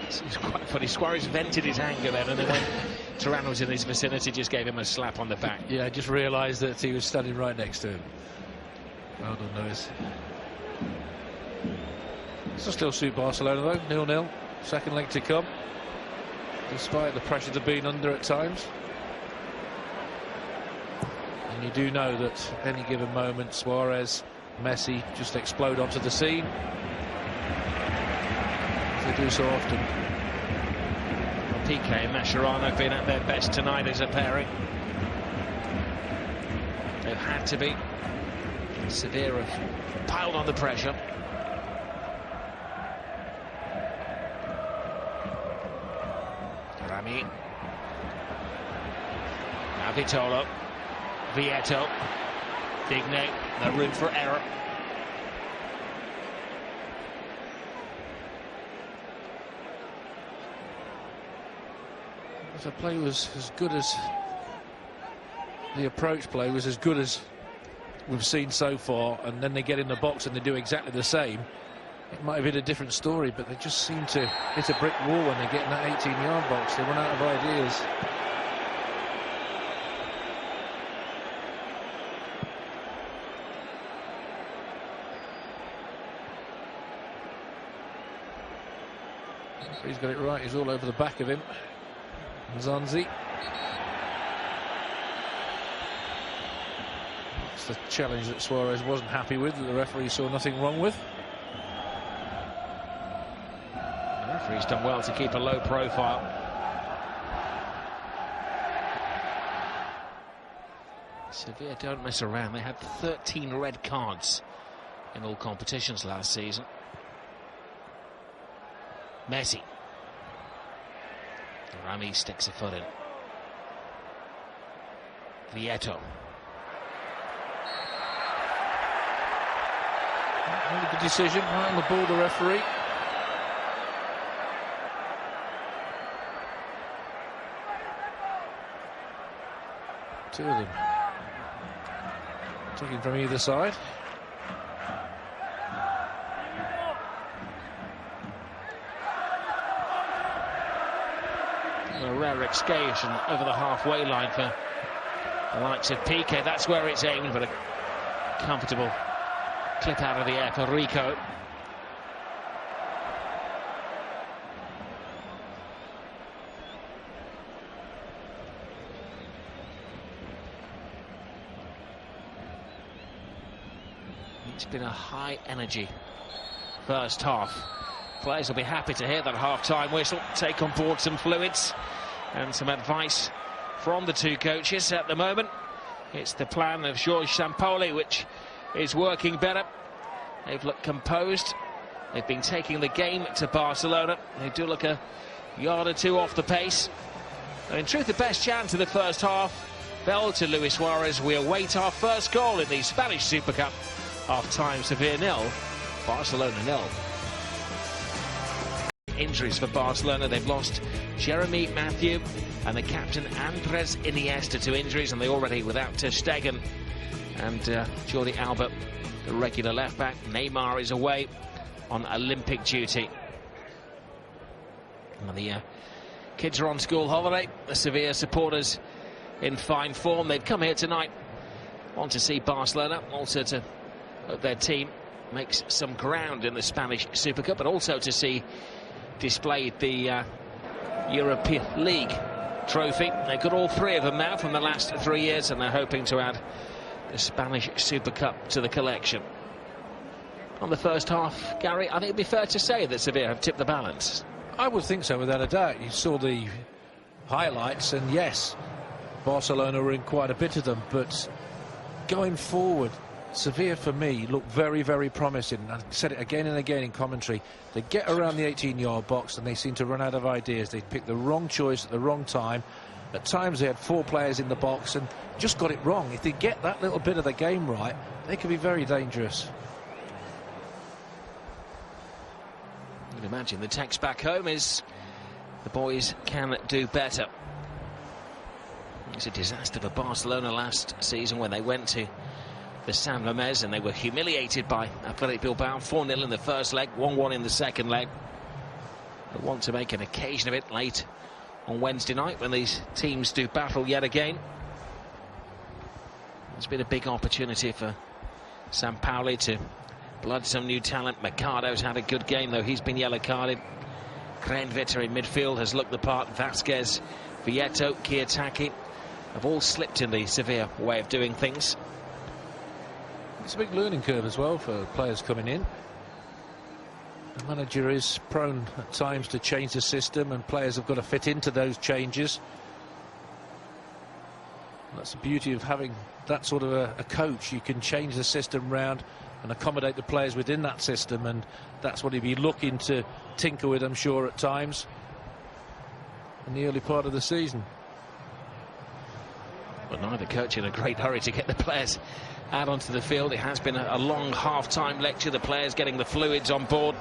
It was quite funny. Suarez vented his anger then, and then when Turan was in his vicinity, just gave him a slap on the back. Yeah, I just realised that he was standing right next to him. Well done, Lewis. This will still suit Barcelona though. 0-0. Second leg to come, despite the pressure they've been under at times. And you do know that any given moment, Suarez, Messi just explode onto the scene. They do so often. Piqué and Mascherano have been at their best tonight as a pairing. They've had to be. Sevilla have piled on the pressure. Rami. Now Vitolo. Vieto. Digne. No room for error. The play was as good as the approach play was as good as we've seen so far, and then they get in the box and they do exactly the same. It might have been a different story, but they just seem to hit a brick wall when they get in that 18-yard box. They run out of ideas. He's got it right. He's all over the back of him. Zanzi. It's the challenge that Suarez wasn't happy with, that the referee saw nothing wrong with. The referee's done well to keep a low profile. Sevilla don't mess around. They had 13 red cards in all competitions last season. Messi. Rami sticks a foot in. Vieto. Really good decision, right on the ball, the referee. Two of them taken from either side. A rare excursion over the halfway line for the likes of Piqué. That's where it's aimed, but a comfortable clip out of the air for Rico. It's been a high energy first half. Players will be happy to hear that half-time whistle, take on board some fluids and some advice from the two coaches. At the moment, it's the plan of Jorge Sampaoli which is working better. They've looked composed. They've been taking the game to Barcelona. They do look a yard or two off the pace. And in truth, the best chance of the first half fell to Luis Suarez. We await our first goal in the Spanish Super Cup. Half-time, Sevilla 0, Barcelona 0. Injuries for Barcelona. They've lost Jeremy Matthew and the captain Andres Iniesta to injuries, and they're already without Ter Stegen and Jordi Alba, the regular left back. Neymar is away on Olympic duty. And the kids are on school holiday. The Sevilla supporters in fine form. They've come here tonight, want to see Barcelona, also to hope their team makes some ground in the Spanish Super Cup, but also to see displayed the European League trophy. They've got all three of them now from the last 3 years, and they're hoping to add the Spanish Super Cup to the collection. On the first half, Gary, I think it'd be fair to say that Sevilla have tipped the balance. I would think so, without a doubt. You saw the highlights, and yes, Barcelona were in quite a bit of them, but going forward, Sevilla, for me, look very, very promising. I said it again and again in commentary. They get around the 18-yard box and they seem to run out of ideas. They pick the wrong choice at the wrong time. At times they had 4 players in the box and just got it wrong. If they get that little bit of the game right, they could be very dangerous. You can imagine the text back home is the boys can do better. It was a disaster for Barcelona last season when they went to the San Mamés and they were humiliated by Athletic Bilbao. 4-0 in the first leg, 1-1 in the second leg. They want to make an occasion of it late on Wednesday night when these teams do battle yet again. It's been a big opportunity for Sampaoli to blood some new talent. Mercado's had a good game, though he's been yellow carded. Krenviter in midfield has looked the part. Vasquez, Vieto, Kiyotaki have all slipped in the Sevilla way of doing things. It's a big learning curve as well for players coming in. The manager is prone at times to change the system, and players have got to fit into those changes. That's the beauty of having that sort of a coach. You can change the system round and accommodate the players within that system, and that's what he'd be looking to tinker with, I'm sure, at times in the early part of the season. But neither coach in a great hurry to get the players out onto the field. It has been a long half-time lecture, the players getting the fluids on board.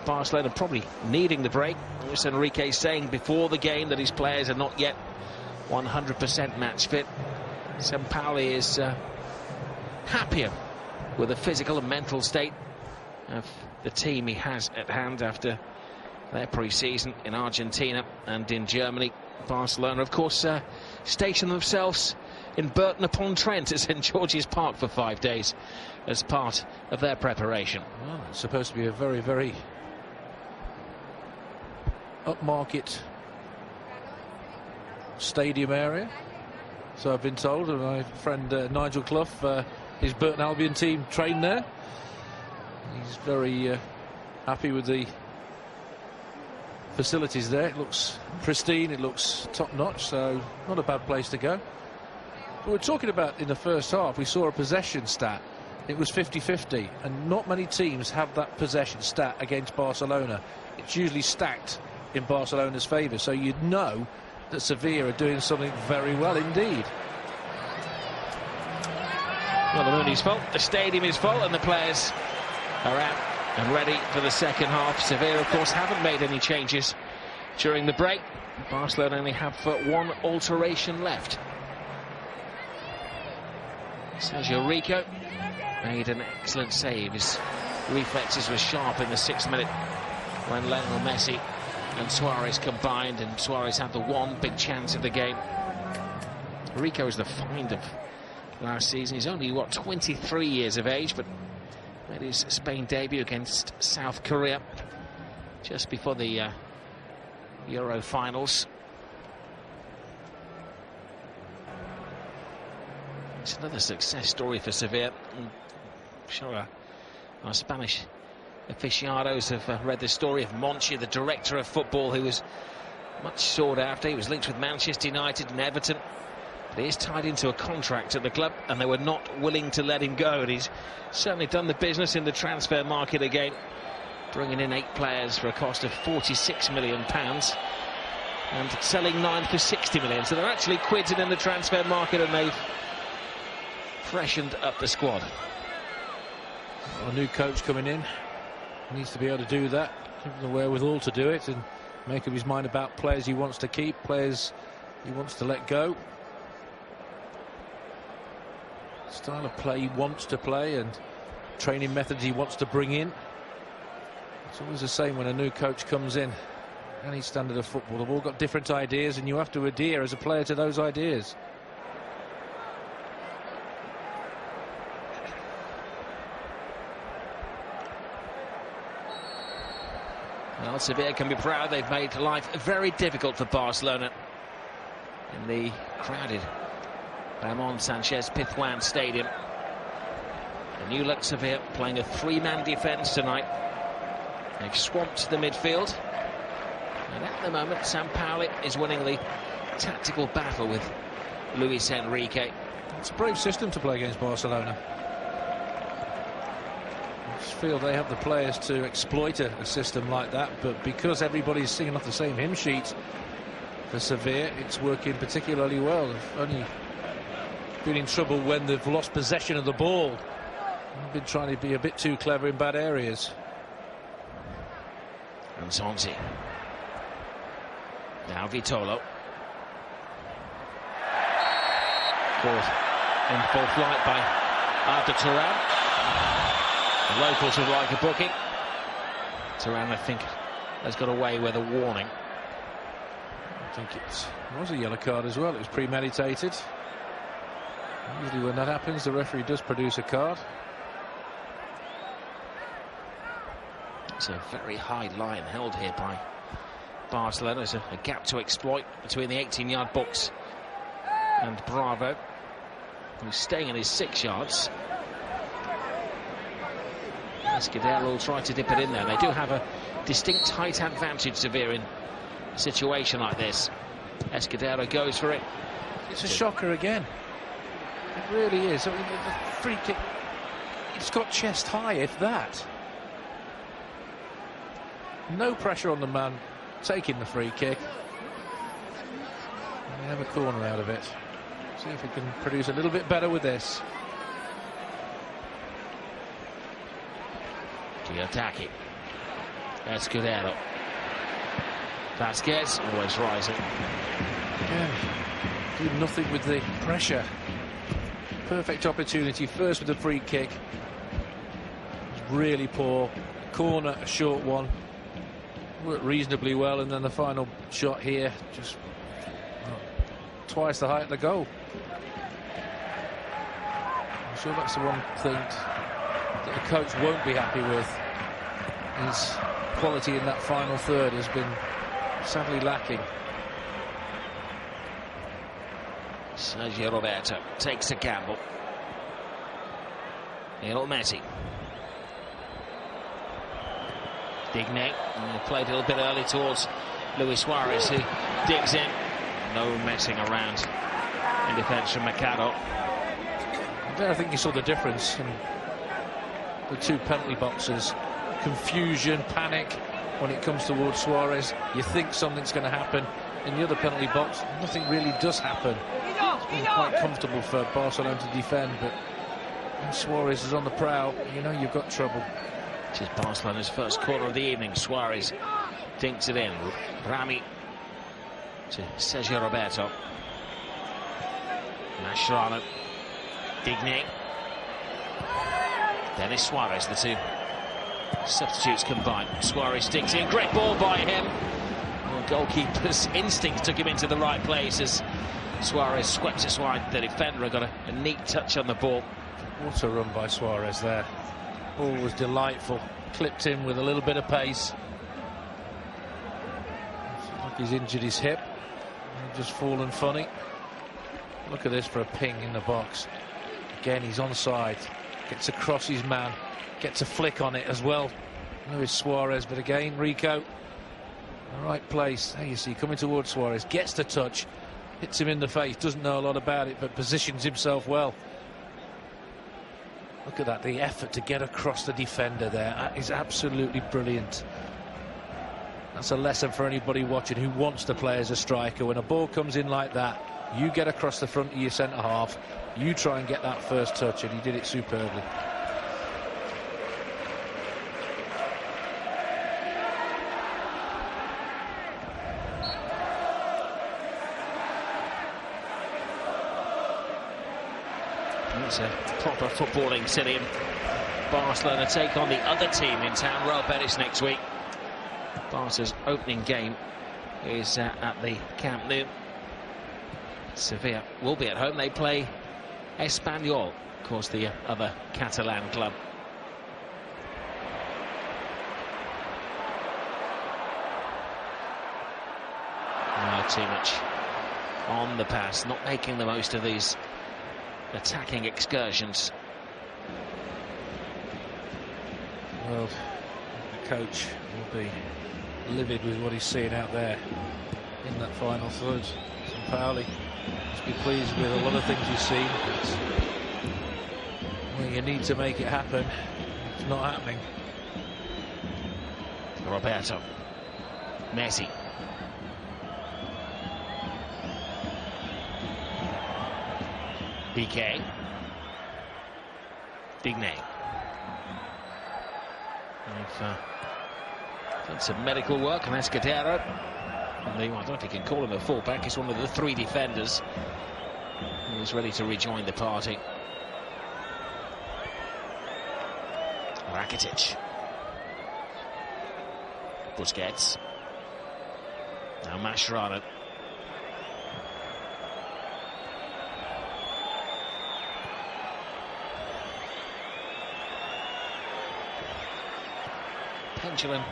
Barcelona probably needing the break. Luis Enrique saying before the game that his players are not yet 100% match fit. Sampaoli is happier with the physical and mental state of the team he has at hand after their pre-season in Argentina and in Germany. Barcelona, of course, stationed themselves in Burton-upon-Trent at St George's Park for 5 days as part of their preparation. Well, it's supposed to be a very, very upmarket stadium area, so I've been told, and my friend Nigel Clough, his Burton Albion team trained there. He's very happy with the facilities there. It looks pristine, it looks top-notch, so not a bad place to go. But we're talking about in the first half, we saw a possession stat. It was 50-50, and not many teams have that possession stat against Barcelona. It's usually stacked in Barcelona's favour, so you'd know that Sevilla are doing something very well indeed. Well, the moon is full, the stadium is full, and the players are out and ready for the second half. Sevilla, of course, haven't made any changes during the break. Barcelona only have one alteration left. Sergio Rico made an excellent save. His reflexes were sharp in the 6th minute when Lionel Messi and Suarez combined, and Suarez had the one big chance of the game. Rico is the find of last season. He's only, what, 23 years of age, but made his Spain debut against South Korea just before the Euro finals. It's another success story for Sevilla. I'm sure our Spanish aficionados have read the story of Monchi, the director of football, who was much sought after. He was linked with Manchester United and Everton, but he is tied into a contract at the club, and they were not willing to let him go. And he's certainly done the business in the transfer market again, bringing in 8 players for a cost of £46 million and selling 9 for £60 million. So they're actually quitting in the transfer market, and they've freshened up the squad. A new coach coming in needs to be able to do that, have the wherewithal to do it, and make up his mind about players he wants to keep, players he wants to let go, style of play he wants to play, and training methods he wants to bring in. It's always the same when a new coach comes in. Any standard of football, they've all got different ideas, and you have to adhere as a player to those ideas. Well, Sevilla can be proud. They've made life very difficult for Barcelona in the crowded Ramon Sanchez Pizjuan Stadium. A new look Sevilla playing a 3-man defence tonight. They've swamped the midfield, and at the moment Sampaoli is winning the tactical battle with Luis Enrique. It's a brave system to play against Barcelona. I just feel they have the players to exploit a system like that, but because everybody's singing off the same hymn sheet for Sevilla, it's working particularly well. They've only been in trouble when they've lost possession of the ball. They've been trying to be a bit too clever in bad areas. And Zonzi. Now Vitolo. Caught in full flight by Arda Turan. The locals would like a booking. Turan, I think, has got away with a warning. I think it was a yellow card as well. It was premeditated. Usually when that happens, the referee does produce a card. It's a very high line held here by Barcelona. There's a gap to exploit between the 18-yard box and Bravo, who's staying in his 6 yards. Escudero will try to dip it in there. They do have a distinct height advantage, Sevilla, in a situation like this. Escudero goes for it. It's a shocker again. It really is. I mean, the free kick, it's got chest high, if that. No pressure on the man taking the free kick. And we have a corner out of it. See if we can produce a little bit better with this. Giotaki. Escudero. Vasquez always rising. Again, do nothing with the pressure. Perfect opportunity first with the free kick. Really poor. Corner, a short one. Worked reasonably well, and then the final shot here, just twice the height of the goal. I'm sure that's the one thing that the coach won't be happy with. His quality in that final third has been sadly lacking. Sergio Roberto takes a gamble. Lionel Messi. Digne played a little bit early towards Luis Suarez, who digs in. No messing around in defence from Mercado. I think you saw the difference in the two penalty boxes. Confusion, panic when it comes towards Suarez. You think something's going to happen. In the other penalty box, nothing really does happen. It's been quite comfortable for Barcelona to defend, but when Suarez is on the prowl, you know you've got trouble. This is Barcelona's first corner of the evening. Suarez dinks it in. Rami to Sergio Roberto. Mascherano. Digne. Denis Suarez, the two substitutes combined. Suarez digs in. Great ball by him. Well, goalkeeper's instinct took him into the right place as Suarez swept it wide. The defender got a neat touch on the ball. What a run by Suarez there. Ball was delightful. Clipped in with a little bit of pace. Looks like he's injured his hip. Just fallen funny. Look at this for a ping in the box. Again, he's onside. Gets across his man. Gets a flick on it as well. Luis Suarez, but again, Rico. The right place. There you see, coming towards Suarez. Gets the touch. Hits him in the face. Doesn't know a lot about it, but positions himself well. Look at that, the effort to get across the defender there. That is absolutely brilliant. That's a lesson for anybody watching who wants to play as a striker. When a ball comes in like that, you get across the front of your centre-half, you try and get that first touch, and he did it superbly. It's a proper footballing city. Barcelona take on the other team in town, Real Betis, next week. Barca's opening game is at the Camp Nou. Sevilla will be at home. They play Espanyol, of course, the other Catalan club. Not too much on the pass, not making the most of these attacking excursions. Well, the coach will be livid with what he's seeing out there in that final third. Sampaoli Just be pleased with a lot of things you see. Well, you need to make it happen. It's not happening. Roberto. Messi. Piqué. Digne. They've done some medical work on Escudero. I don't know if you can call him a fullback. He's one of the three defenders. He's ready to rejoin the party. Rakitic. Busquets. Now Mascherano. Pendulum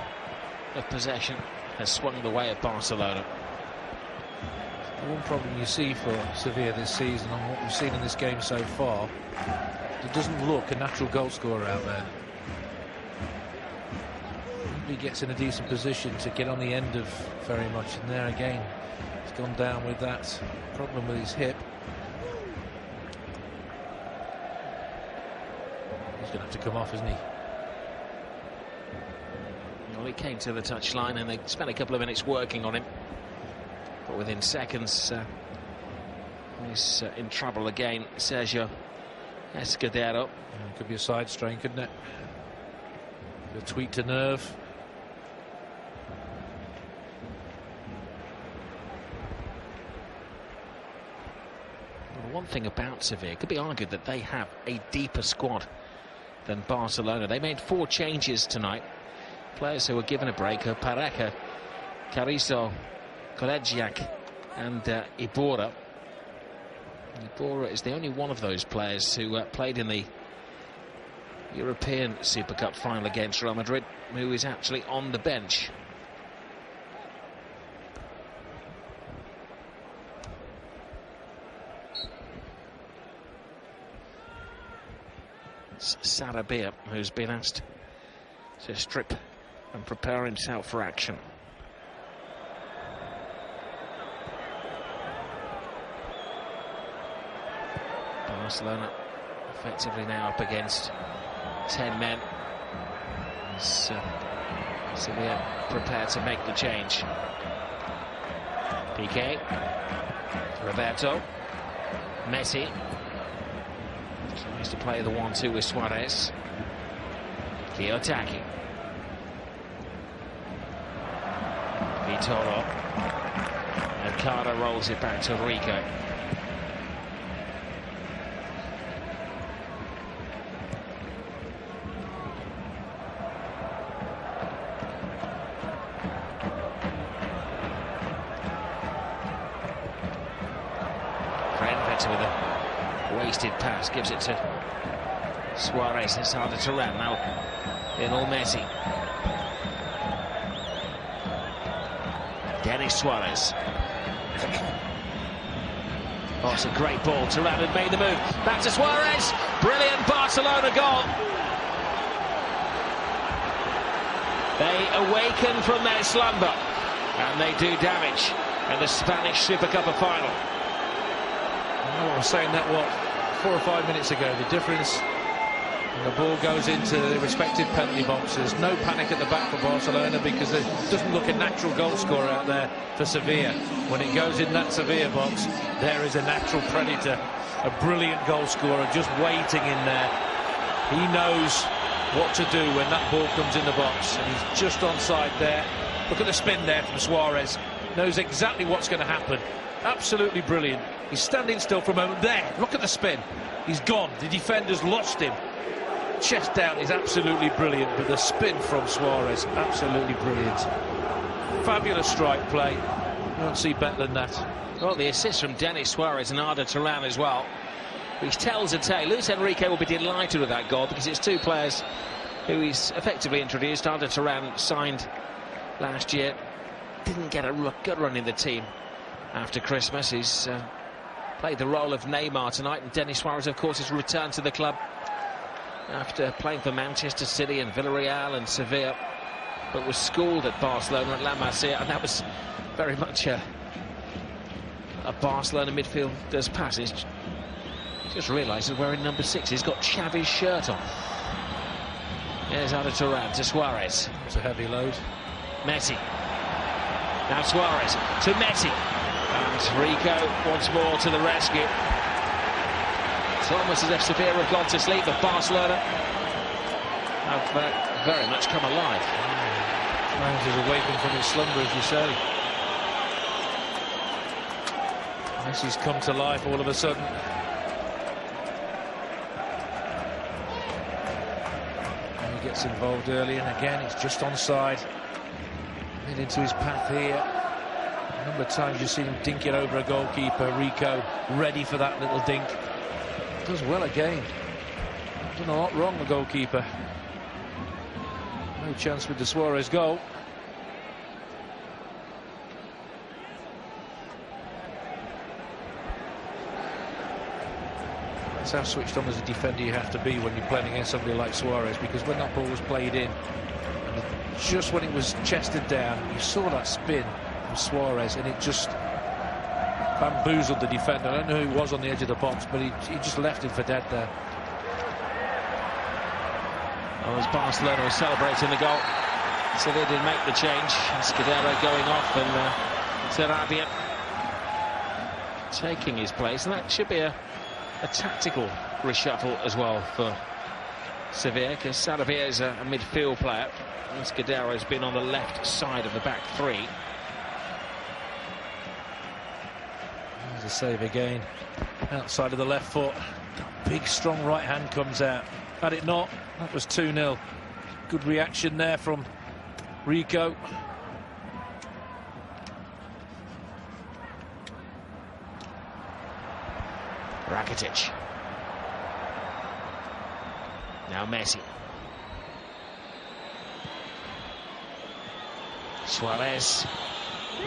of possession has swung the way of Barcelona. The one problem you see for Sevilla this season, and what we've seen in this game so far, it doesn't look a natural goal scorer out there. He gets in a decent position to get on the end of very much, and there again he's gone down with that problem with his hip. He's going to have to come off, isn't he? Well, he came to the touchline and they spent a couple of minutes working on him, but within seconds he's in trouble again. Sergio Escudero. Could be a side strain, couldn't it? A tweaked a nerve. One thing about Sevilla, it could be argued that they have a deeper squad than Barcelona. They made 4 changes tonight. Players who were given a break are Pareja, Carrizo, Kolejiak and Iborra. Iborra is the only one of those players who played in the European Super Cup final against Real Madrid, who is actually on the bench. Sarabia, who's been asked to strip and prepare himself for action. Barcelona effectively now up against 10 men. As Sevilla prepared to make the change. Piqué, Roberto, Messi. Tries to play the 1-2 with Suarez. Kiyotaki. Vitolo. And Carter rolls it back to Rico. With a wasted pass, gives it to Suarez. It's harder to run now. Lionel Messi. Denis Suarez. Oh, it's a great ball. Turan had made the move. Back to Suarez. Brilliant Barcelona goal. They awaken from their slumber and they do damage in the Spanish Super Cup final. I was saying that, 4 or 5 minutes ago, the difference when the ball goes into the respective penalty boxes. No panic at the back for Barcelona because it doesn't look a natural goal scorer out there for Sevilla. When it goes in that Sevilla box, there is a natural predator, a brilliant goal scorer just waiting in there. He knows what to do when that ball comes in the box, and he's just onside there. Look at the spin there from Suarez. Knows exactly what's going to happen. Absolutely brilliant. He's standing still for a moment. There, look at the spin. He's gone. The defender's lost him. Chest down is absolutely brilliant, but the spin from Suarez, absolutely brilliant. Fabulous strike play. You don't see better than that. Well, the assist from Denis Suarez and Arda Turan as well, which tells a tale. Luis Enrique will be delighted with that goal because it's 2 players who he's effectively introduced. Arda Turan signed last year, didn't get a good run in the team after Christmas. He's played the role of Neymar tonight, and Denis Suarez, of course, has returned to the club after playing for Manchester City and Villarreal and Sevilla, but was schooled at Barcelona at La Masia, and that was very much a a Barcelona midfielder's passage. Just realised he's wearing number 6. He's got Xavi's shirt on. There's Turan to Suarez. It's a heavy load. Messi. Now Suarez to Messi. And Rico once more to the rescue. It's almost as if Sevilla have gone to sleep, but Barcelona have very much come alive. Rams is awakened from his slumber, as you say. Messi's come to life all of a sudden. And he gets involved early, and again it's just onside. Made into his path here. A number of times you've seen him dink it over a goalkeeper. Rico ready for that little dink. Does well again. Done a lot wrong, the goalkeeper. No chance with the Suarez goal. That's how switched on as a defender you have to be when you're playing against somebody like Suarez, because when that ball was played in, and just when it was chested down, you saw that spin from Suarez, and it just bamboozled the defender. I don't know who it was on the edge of the box, but he just left him for dead there. Well, as Barcelona was celebrating the goal, so they did make the change. Scudero going off, and Sarabia taking his place, and that should be a tactical reshuffle as well for Sevilla, because Sarabia is a midfield player, and Scudero has been on the left side of the back three. There's a save again, outside of the left foot. Big strong right hand comes out. Had it not, that was 2-0. Good reaction there from Rico. Rakitic. Now Messi. Suarez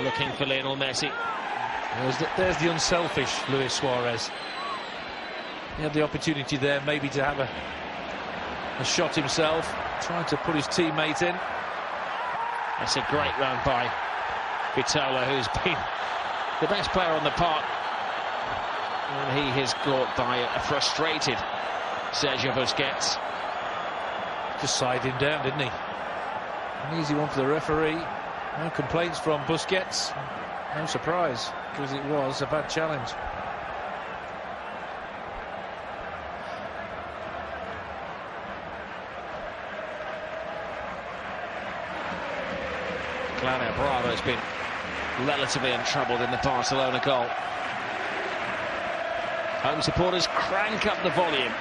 looking for Lionel Messi. There's the unselfish Luis Suarez. He had the opportunity there maybe to have a shot himself, trying to put his teammate in. That's a great run by Vitola, who's been the best player on the park. And he is caught by a frustrated Sergio Busquets. Just side him down, didn't he? An easy one for the referee. No complaints from Busquets. No surprise, because it was a bad challenge. Claudio Bravo has been relatively untroubled in the Barcelona goal. Home supporters crank up the volume.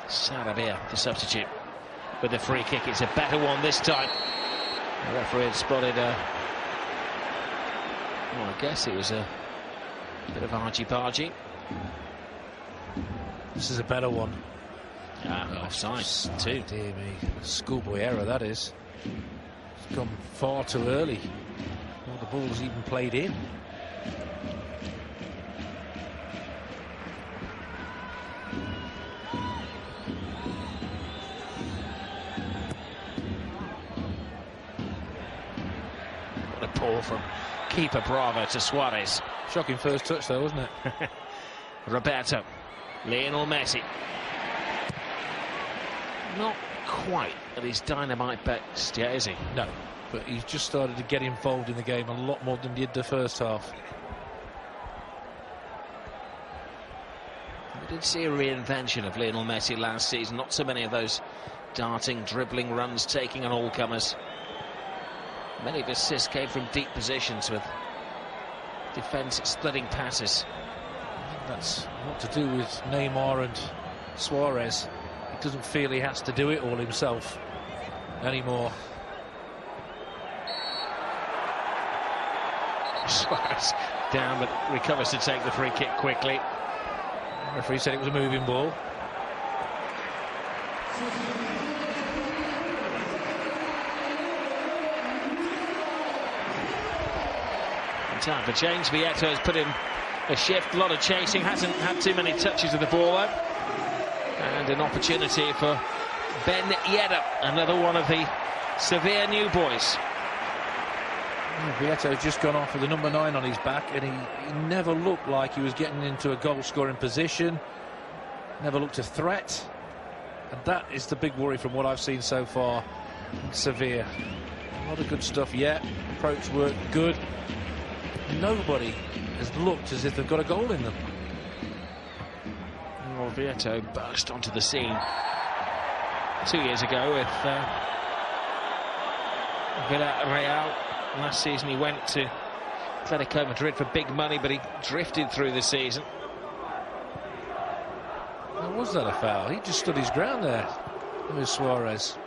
Sarabia, the substitute, with the free kick. It's a better one this time. The referee had spotted well, I guess it was a bit of argy-bargy. This is a better one. Offside too. Dear me, schoolboy error that is. It's gone far too early. Well, the ball's even played in. What a pull from keeper Bravo to Suarez. Shocking first touch though, wasn't it? Roberto. Lionel Messi. Not quite at his dynamite best yet, is he? No, but he's just started to get involved in the game a lot more than he did the first half. We did see a reinvention of Lionel Messi last season. Not so many of those darting, dribbling runs, taking on all-comers. Many of his assists came from deep positions with defence splitting passes. I think that's what to do with Neymar and Suarez. He doesn't feel he has to do it all himself anymore. Suarez down, but recovers to take the free kick quickly. The referee said it was a moving ball. Time for change. Vieto has put him A shift, a lot of chasing, hasn't had too many touches of the ball though. And an opportunity for Ben Yedder, another one of the Sevilla new boys. Vieto's just gone off with the number 9 on his back, and he never looked like he was getting into a goal-scoring position. Never looked a threat. And that is the big worry from what I've seen so far in Sevilla. A lot of good stuff yet. Approach work good. Nobody has looked as if they've got a goal in them. Well, Vieto burst onto the scene 2 years ago with Villarreal. Last season he went to Atletico Madrid for big money, but he drifted through the season. How was that a foul? He just stood his ground there. It was Suarez.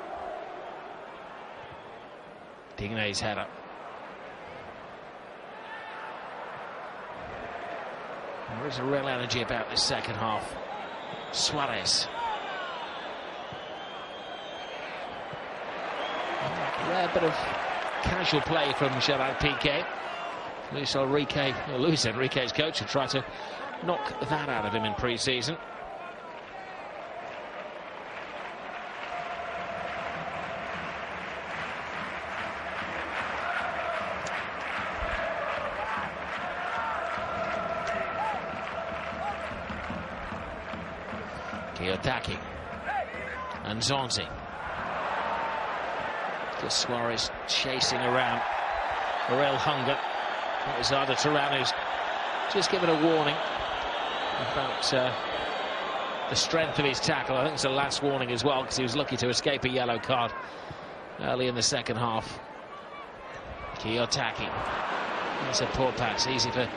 Digne's header. There is a real energy about this second half. Suarez. Rare bit of casual play from Gerard Piqué. Luis Enrique's coach had tried to knock that out of him in pre-season. Kiyotaki and Zonzi. Just Suarez chasing around. A real hunger. That was Arda Turan, who's just given a warning about the strength of his tackle. I think it's the last warning as well, because he was lucky to escape a yellow card early in the second half. Kiyotaki. That's a poor pass, easy for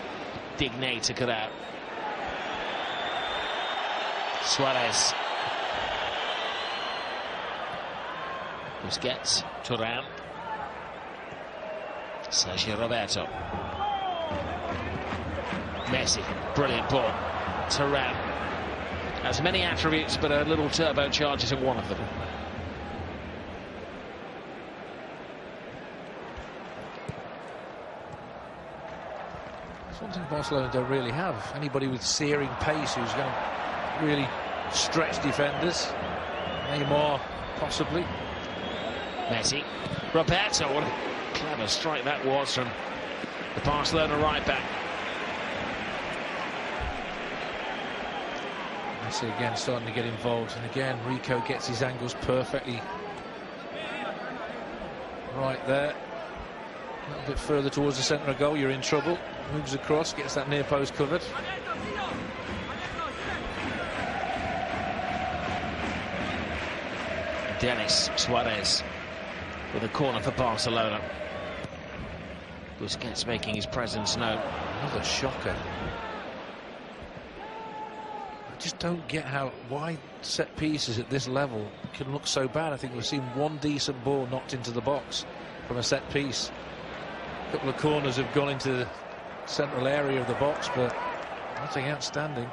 Digne to cut out. Suarez. Busquets, Turan, Sergio Roberto, Messi, brilliant ball. Turan has many attributes, but a little turbocharge isn't one of them. Something Barcelona don't really have. Anybody with searing pace who's going to really stretch defenders. Neymar, possibly. Messi, Roberto, what a clever strike that was from the Barcelona right back. Messi again starting to get involved, and again Rico gets his angles perfectly right there. A little bit further towards the centre of goal, you're in trouble. Moves across, gets that near post covered. Denis Suarez with a corner for Barcelona. Busquets making his presence known. Another shocker. I just don't get how wide set pieces at this level can look so bad. I think we've seen one decent ball knocked into the box from a set piece. A couple of corners have gone into the central area of the box, but nothing outstanding.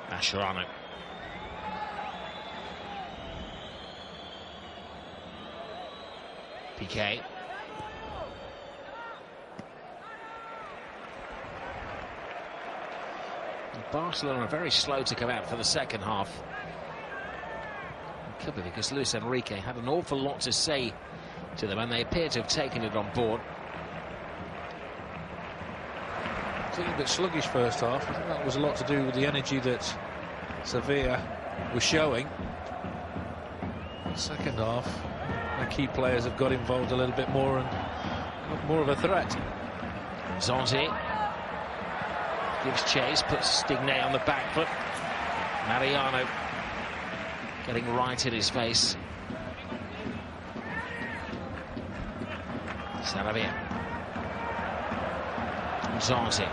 Mascherano. Piqué. Barcelona are very slow to come out for the second half. It could be because Luis Enrique had an awful lot to say to them, and they appear to have taken it on board. I think a bit sluggish first half. I think that was a lot to do with the energy that Sevilla was showing. Second half, the key players have got involved a little bit more and got more of a threat. Zonzi gives chase, puts Digne on the back foot. Mariano getting right in his face. Saravia. Zonzi.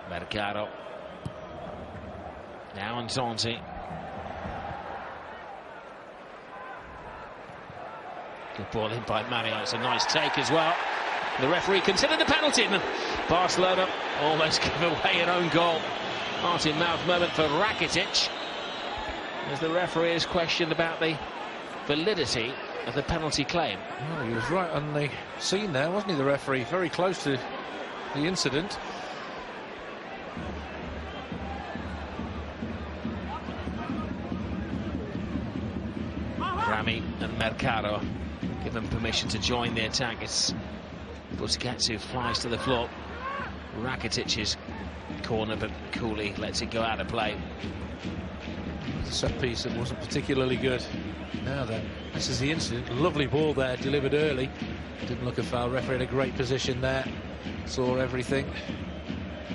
Mercado. Now on Zonzi. Good ball in by Mario. It's a nice take as well. The referee considered the penalty, and Barcelona almost give away an own goal. Heart-in-mouth moment for Rakitic, as the referee is questioned about the validity of the penalty claim. Well, he was right on the scene there, wasn't he, the referee? Very close to the incident. Rami and Mercado given permission to join the attack. It's Busquets who flies to the floor. Rakitic's corner, but Cooley lets it go out of play. A set piece that wasn't particularly good. Now then, this is the incident. Lovely ball there, delivered early. Didn't look a foul. Referee in a great position there. Saw everything.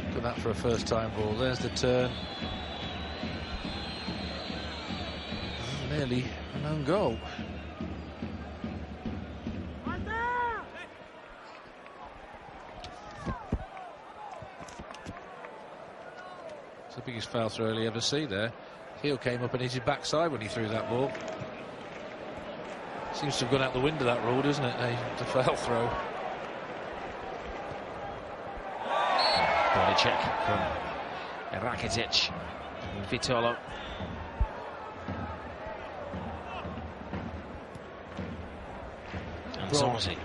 Look at that for a first-time ball. There's the turn. Nearly an own goal. It's the biggest foul throw he'll ever see there. Heel came up and hit his backside when he threw that ball. Seems to have gone out the window, that rule, doesn't it? The foul throw. Body check from Rakitic and Vitolo. And Zonzi.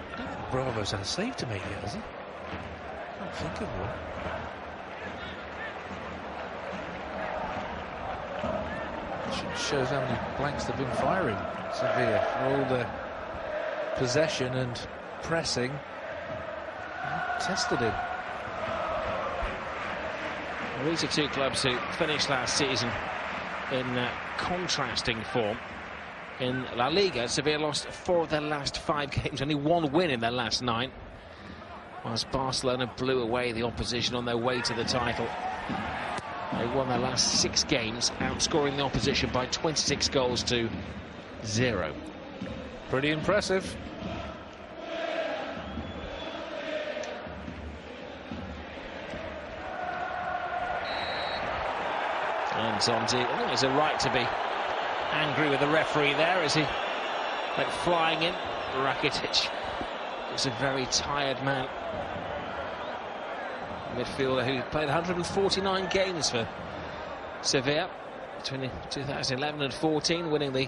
Bravo's had a save to make yet, has he? I can't think of one. Shows how many blanks they've been firing, Sevilla, for all the possession and pressing. Tested him. Well, these are two clubs who finished last season in contrasting form. In La Liga, Sevilla lost 4 of their last 5 games, only 1 win in their last 9, whilst Barcelona blew away the opposition on their way to the title. They won their last 6 games, outscoring the opposition by 26 goals to 0. Pretty impressive. And Zonzi, I think there's a right to be angry with the referee there as he went flying in. Rakitic is a very tired man. Midfielder who played 149 games for Sevilla between 2011 and 14, winning the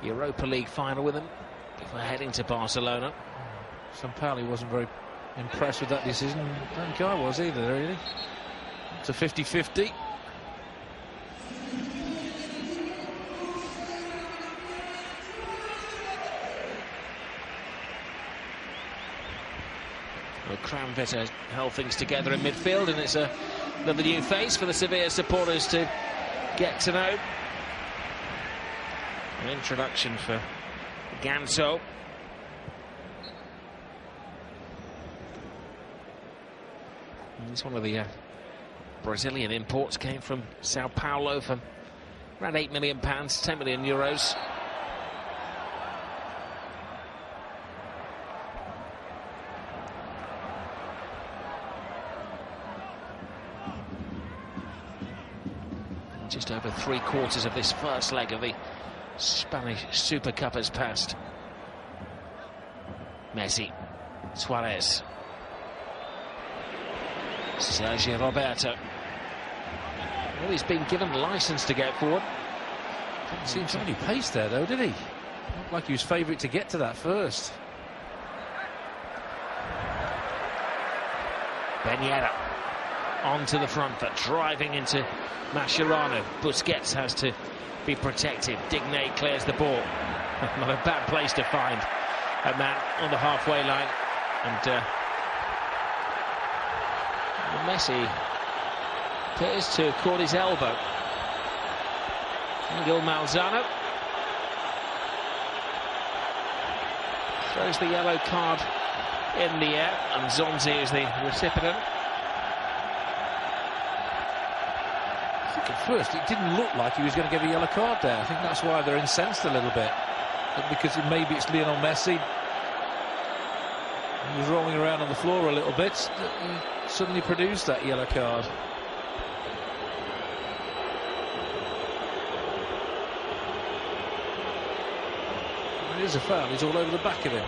Europa League final with them before heading to Barcelona. Sampaoli wasn't very impressed with that decision. I don't think I was either, really. It's a 50-50. Well, Kramvita held things together in midfield, and it's another new face for the Sevilla supporters to get to know. An introduction for Ganso. He's one of the Brazilian imports, came from Sao Paulo for around £8 million, 10 million euros. Just over 3/4 of this first leg of the Spanish Super Cup has passed. Messi, Suarez, Sergio Roberto. Well, he's been given license to get forward. Didn't seem to have any pace there, though, did he? Looked like he was favourite to get to that first. Ben Yedder onto the front foot, driving into Mascherano. Busquets has to be protected. Digne clears the ball. Not a bad place to find a man on the halfway line. And Messi appears to have caught his elbow. Angel Malzano throws the yellow card in the air, and Zonzi is the recipient. At first, it didn't look like he was going to get a yellow card there. I think that's why they're incensed a little bit. Because maybe it's Lionel Messi. He was rolling around on the floor a little bit. He suddenly produced that yellow card. It is a foul. He's all over the back of him.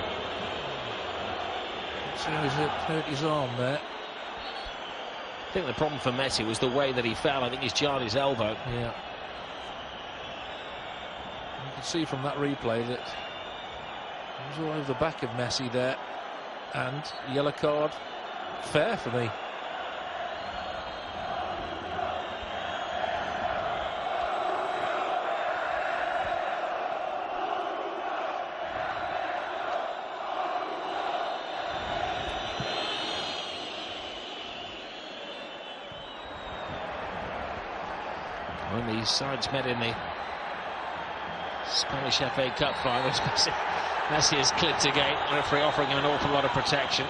See how he's hurt his arm there. I think the problem for Messi was the way that he fell. I think he's jarred his elbow. Yeah. You can see from that replay that he was all over the back of Messi there. And yellow card, fair for me. When these sides met in the Spanish FA Cup finals, Messi has clipped again, the referee offering him an awful lot of protection.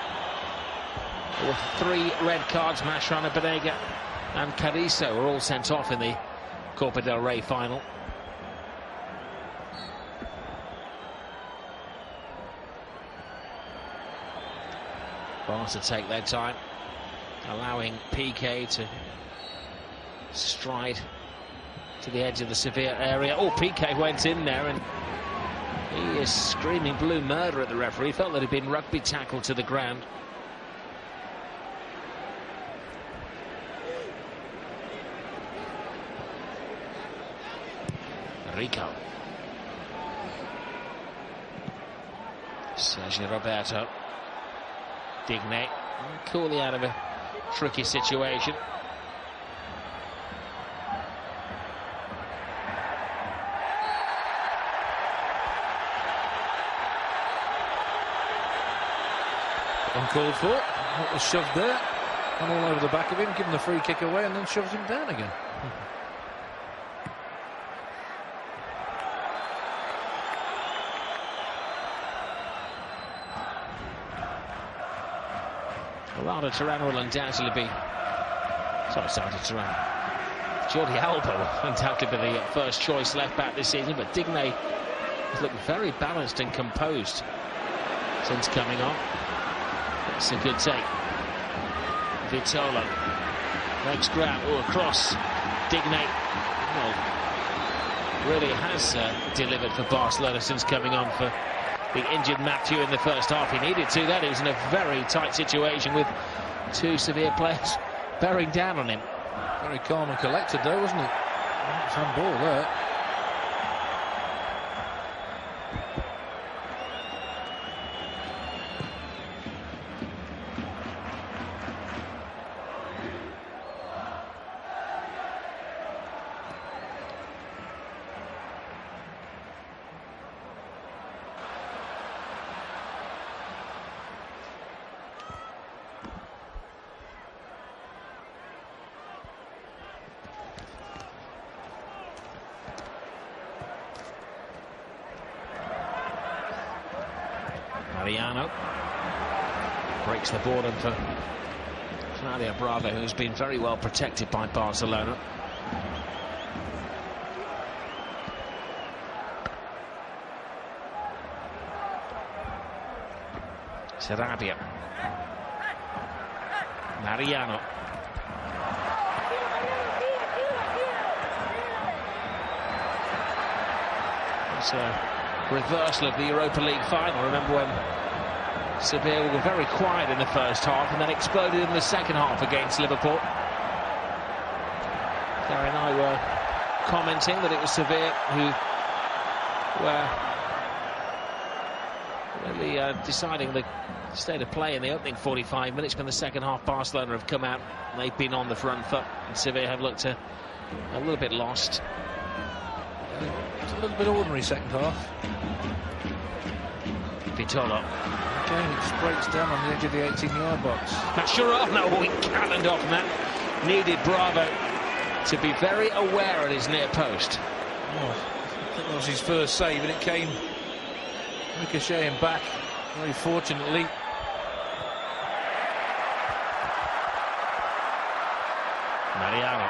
With 3 red cards, Mascherano, Banega and Carrizo were all sent off in the Copa del Rey final. Barca take their time, allowing Piqué to stride to the edge of the Sevilla area. Oh, Piqué went in there and he is screaming blue murder at the referee. He felt that he'd been rugby tackled to the ground. Rico. Sergio Roberto. Digne. Coolly out of a tricky situation. Uncalled for. What was shoved there and all over the back of him, giving the free kick away and then shoves him down again. Ronaldo Tirana will undoubtedly be... Sorry, Tirana. Jordi Alba will undoubtedly be the first choice left back this season, but Digne has looked very balanced and composed since coming on. It's a good take. Vitolo makes grab. Oh, across. Digne, well, really has delivered for Barcelona since coming on for the injured Mathieu in the first half. He needed to. That he was in a very tight situation with 2 Sevilla players bearing down on him. Very calm and collected though, wasn't he? It's handball there. Mariano breaks the boredom for Claudio Bravo, who's been very well protected by Barcelona. Sarabia. Mariano. It's a reversal of the Europa League final. Remember when Sevilla were very quiet in the first half and then exploded in the second half against Liverpool. Gary and I were commenting that it was Sevilla who were really deciding the state of play in the opening 45 minutes. When the second half Barcelona have come out and they've been on the front foot, and Sevilla have looked a little bit lost. It's a little bit ordinary second half. Vitolo. Again, it just breaks down on the edge of the 18-yard box. Mascherano, he cannoned off, and that needed Bravo to be very aware at his near post. Oh, I think that was his first save, and it came ricocheting back, very fortunately. Mariano.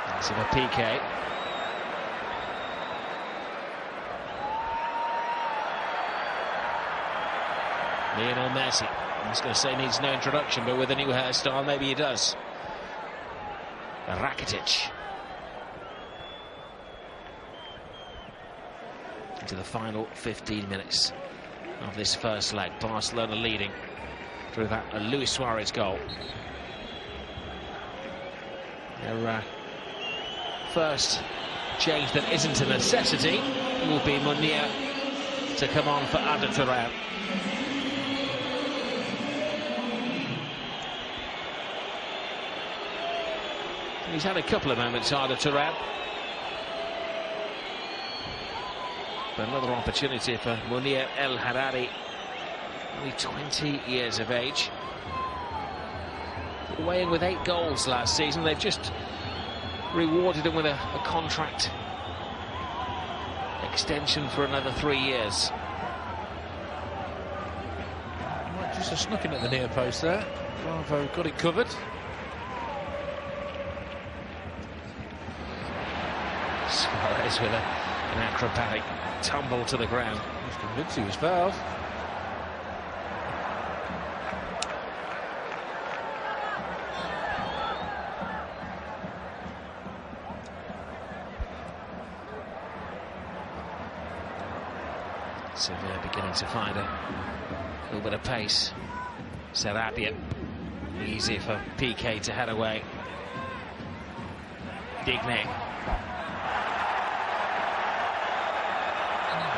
That's a Piqué. Lionel Messi. I was going to say needs no introduction, but with a new hairstyle, maybe he does. Rakitic. Into the final 15 minutes. of this first leg. Barcelona leading through that Luis Suarez goal. Their first change that isn't a necessity will be Munir to come on for Arda Turan. He's had a couple of moments, Arda Turan. But another opportunity for Munir El Harari, only 20 years of age. Away in with 8 goals last season. They've just rewarded him with a contract extension for another 3 years. Just a snooking at the near post there. Bravo got it covered. Suarez with an acrobatic tumble to the ground. I was convinced he was fouled. Sevilla beginning to find a little bit of pace. Sarabia, easy for PK to head away. Digne.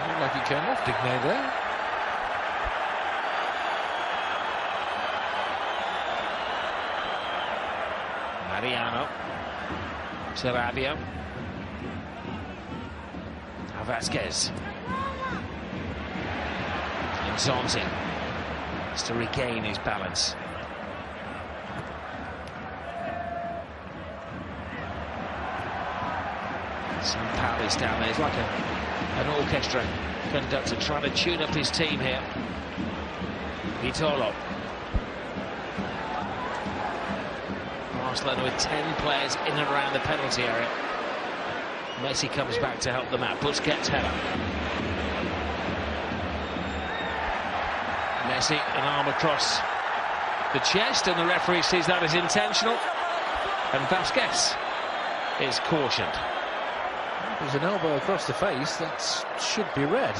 Looked like he came off Digne there. Mariano. Sarabia. Vasquez. Zonzi has to regain his balance. Some powers down there. It's like an orchestra conductor trying to tune up his team here. Vitolo. Barcelona with 10 players in and around the penalty area. Messi comes back to help them out. Busquets header. Messi, an arm across the chest, and the referee sees that as intentional, and Vasquez is cautioned. There's an elbow across the face, that should be red.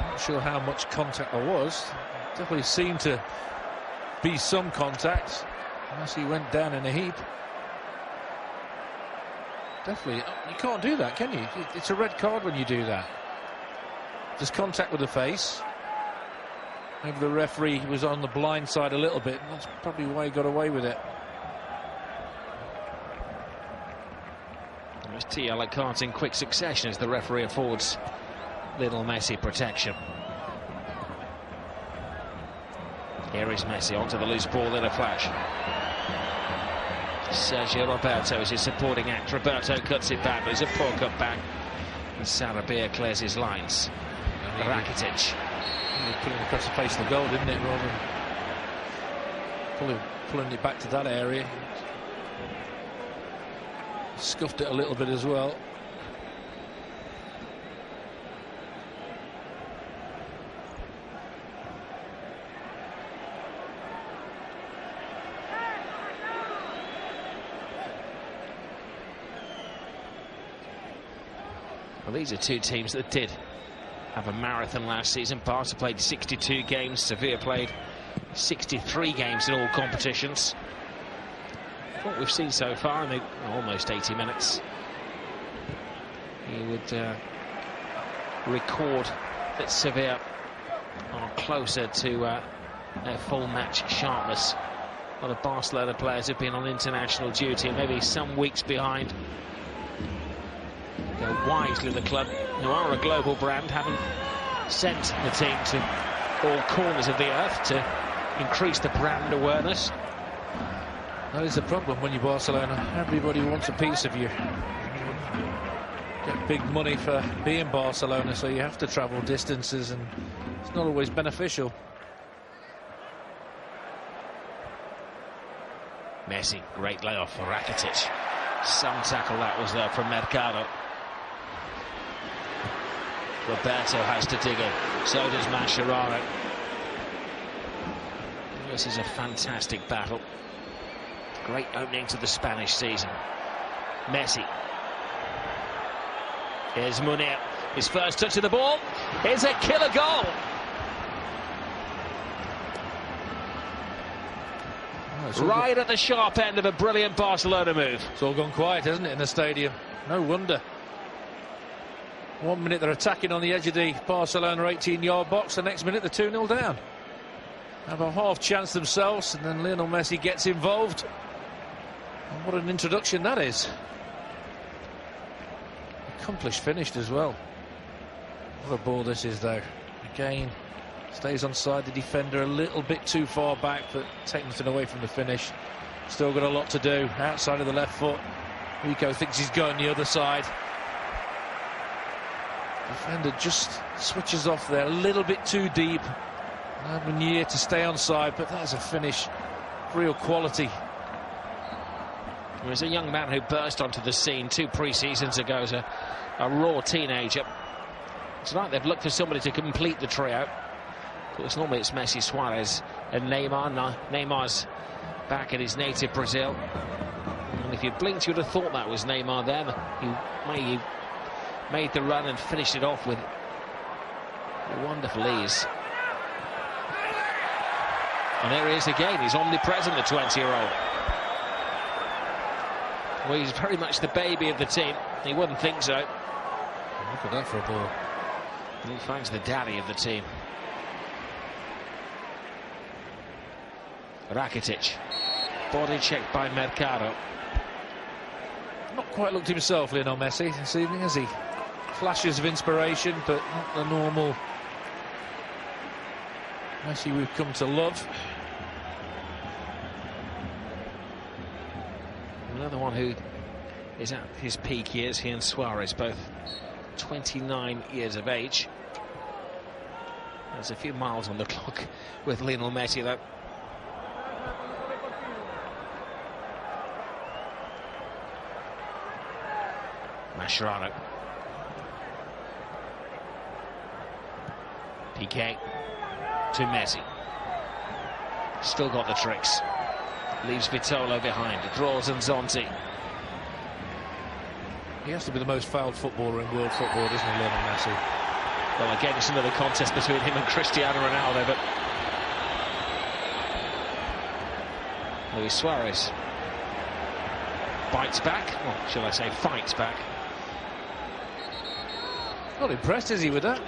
Not sure how much contact there was. Definitely seemed to be some contact. Messi went down in a heap. Definitely, you can't do that, can you? It's a red card when you do that. Just contact with the face. Maybe the referee was on the blind side a little bit, and that's probably why he got away with it. There's 2 yellow cards in quick succession as the referee affords little Messi protection. Here is Messi onto the loose ball in a flash. Sergio Roberto is his supporting act. Roberto cuts it back, but it's a poor cut back, and Sarabia clears his lines. Rakitic. Putting it across the face of the goal, didn't it, rather than pulling it back to that area. Scuffed it a little bit as well. Well, these are 2 teams that did have a marathon last season. Barca played 62 games, Sevilla played 63 games in all competitions. What we've seen so far in the almost 80 minutes, you would record that Sevilla are closer to their full match sharpness. A lot of Barcelona players have been on international duty, and maybe some weeks behind. Go wisely, the club, who are a global brand, haven't sent the team to all corners of the earth to increase the brand awareness. That is the problem when you're Barcelona. Everybody wants a piece of you. Get big money for being Barcelona, so you have to travel distances, and it's not always beneficial. Messi, great layoff for Rakitic. Some tackle that was there from Mercado. Roberto has to dig in. So does Mascherano. This is a fantastic battle. Great opening to the Spanish season. Messi. Here's Munir. His first touch of the ball is a killer goal. Right at the sharp end of a brilliant Barcelona move. It's all gone quiet, hasn't it, in the stadium? No wonder. 1 minute they're attacking on the edge of the Barcelona 18-yard box, the next minute they're 2-0 down. Have a half chance themselves, and then Lionel Messi gets involved. And what an introduction that is. Accomplished finished as well. What a ball this is, though. Again, stays onside the defender a little bit too far back, but taking nothing away from the finish. Still got a lot to do. Outside of the left foot. Rico thinks he's going the other side. Defender just switches off there a little bit too deep. Meunier to stay onside, but that's a finish. Real quality. He was a young man who burst onto the scene 2 pre-seasons ago as a raw teenager. Tonight they've looked for somebody to complete the trio. Of course, normally it's Messi, Suarez and Neymar. Now, Neymar's back in his native Brazil. And if you blinked, you'd have thought that was Neymar there. He made the run and finished it off with wonderful ease. And there he is again. He's omnipresent, the 20-year-old. Well, he's very much the baby of the team. He wouldn't think so. Look at that for a ball. And he finds the daddy of the team. Rakitic. Body checked by Mercado. Not quite looked himself, Lionel Messi, this evening, has he? Flashes of inspiration, but not the normal Messi we've come to love. Another one who is at his peak years, he and Suarez, both 29 years of age. There's a few miles on the clock with Lionel Messi, though. Mascherano. Piqué to Messi. Still got the tricks. Leaves Vitolo behind. Draws Nzonzi. He has to be the most fouled footballer in world football, doesn't he, Lionel Messi? Well, again, it's another contest between him and Cristiano Ronaldo, but Luis Suarez bites back, or shall I say fights back. Not impressed, is he, with that?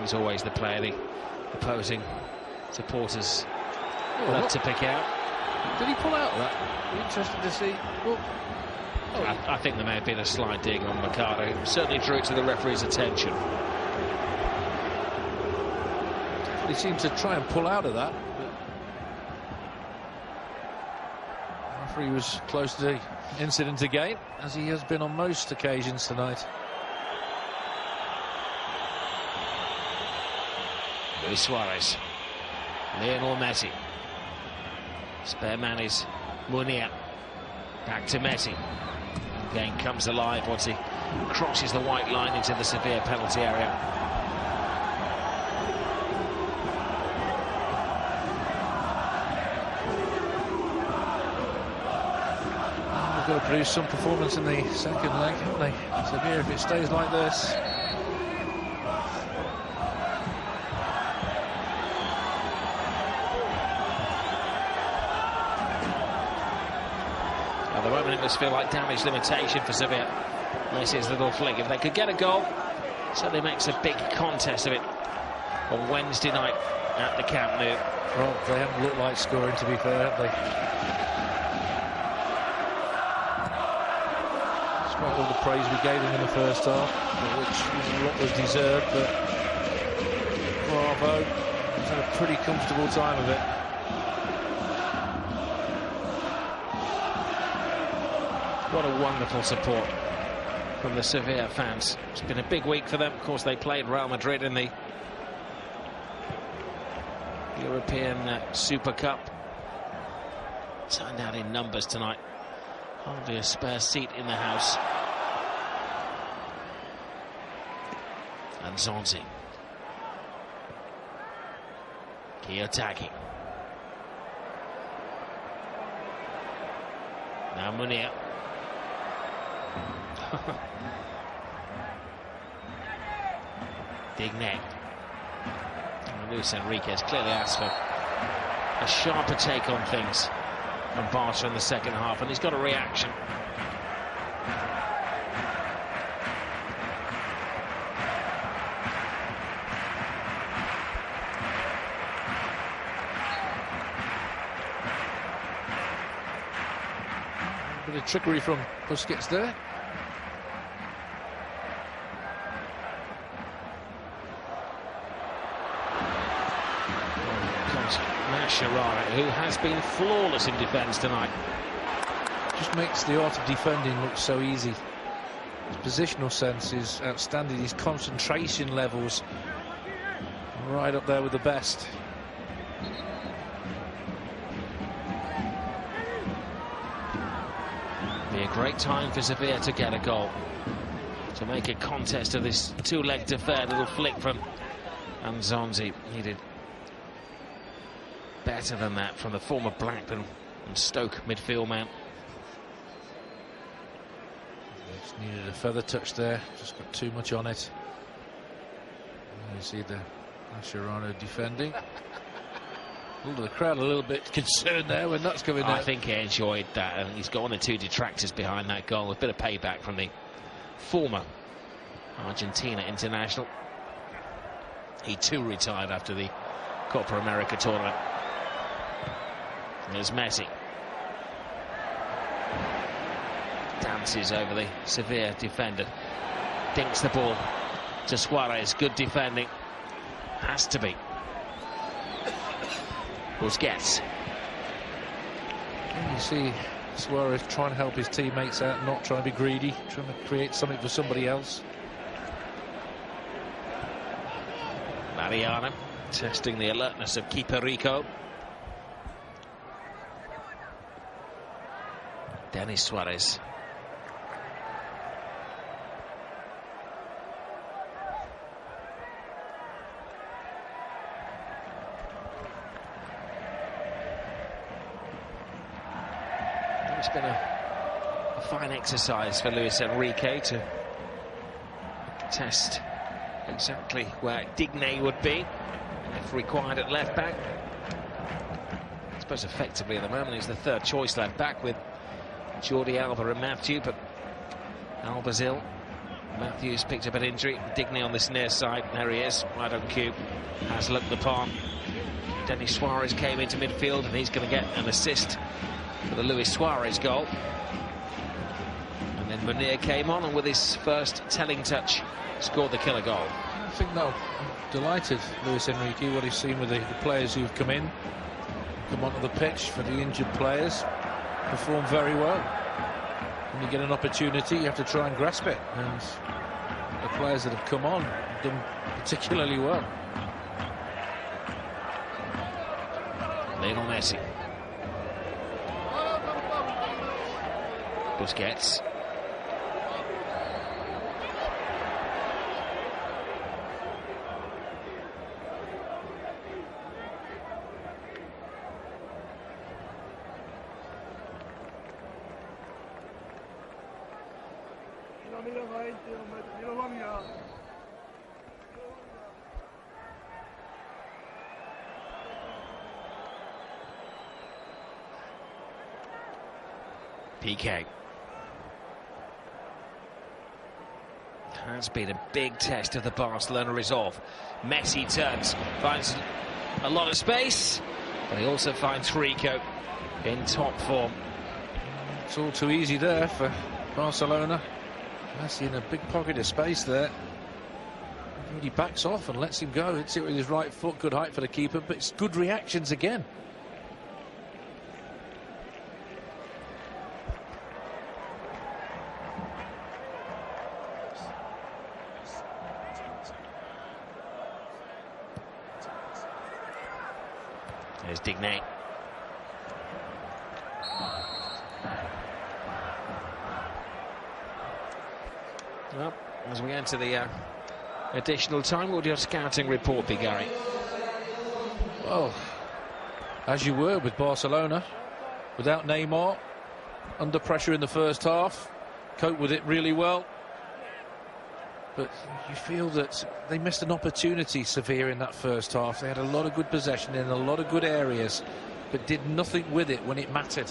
He's always the player the opposing supporters love to pick out. Did he pull out of that? Be interested to see. I think there may have been a slight dig on Mercado. Certainly drew it to the referee's attention. He seemed to try and pull out of that. The referee was close to the incident again, as he has been on most occasions tonight. Luis Suarez. Lionel Messi. Spare man is Meunier. Back to Messi. Again comes alive once he crosses the white line into the Sevilla penalty area. They've got to produce some performance in the second leg, haven't they? Sevilla, if it stays like this. At the moment it must feel like damage limitation for Sevilla. Messi's little flick. If they could get a goal, certainly makes a big contest of it on Wednesday night at the Camp Nou. Well, they haven't looked like scoring, to be fair, have they? Despite all the praise we gave them in the first half, which was deserved, but bravo, he's had a pretty comfortable time of it. What a wonderful support from the Sevilla fans. It's been a big week for them. Of course, they played Real Madrid in the European SuperCup. Turned out in numbers tonight. Hardly a spare seat in the house. And Nzonzi. Kiyotaki. Now Meunier. Digne. Luis Enriquez clearly asked for a sharper take on things from Barca in the second half, and he's got a reaction. A bit of trickery from Busquets there. Mascherano, who has been flawless in defence tonight. Just makes the art of defending look so easy. His positional sense is outstanding. His concentration levels right up there with the best. Be a great time for Sevilla to get a goal, to make a contest of this two-legged affair. Little flick from Anzonzi. He did better than that from the former Blackburn and Stoke midfield man. Just needed a feather touch there, just got too much on it. You see the Mascherano defending. The crowd a little bit concerned there when that's coming out. I think he enjoyed that, and he's got one or two detractors behind that goal. A bit of payback from the former Argentina international. He too retired after the Copa America tournament. There's Messi. Dances over the Sevilla defender. Dinks the ball to Suarez. Good defending. Has to be. Busquets. You see Suarez trying to help his teammates out, not trying to be greedy, trying to create something for somebody else. Mariano testing the alertness of keeper Rico. Denis Suarez. It's been a fine exercise for Luis Enrique to test exactly where Digne would be if required at left back. I suppose effectively at the moment he's the third choice left back with Jordi Alba and Matthew, but Alba's ill. Matthew's picked up an injury. Digne on this near side. There he is, right on cue. Has looked the palm. Denis Suarez came into midfield, and he's going to get an assist for the Luis Suarez goal. And then Munir came on, and with his first telling touch, scored the killer goal. I think I'm delighted, Luis Enrique, what he's seen with the players who've come onto the pitch for the injured players. Performed very well. When you get an opportunity, you have to try and grasp it, and the players that have come on have done particularly well. Lionel Messi. Busquets. PK. Has been a big test of the Barcelona resolve. Messi turns, finds a lot of space, but he also finds Rico in top form. It's all too easy there for Barcelona. Messi in a big pocket of space there. He backs off and lets him go. Hits it with his right foot, good height for the keeper, but it's good reactions again. There's Digne. Well, as we enter the additional time, what would your scouting report be, Gary? Well, as you were with Barcelona, without Neymar, under pressure in the first half, cope with it really well. But you feel that they missed an opportunity, Sevilla, in that first half. They had a lot of good possession in a lot of good areas, but did nothing with it when it mattered.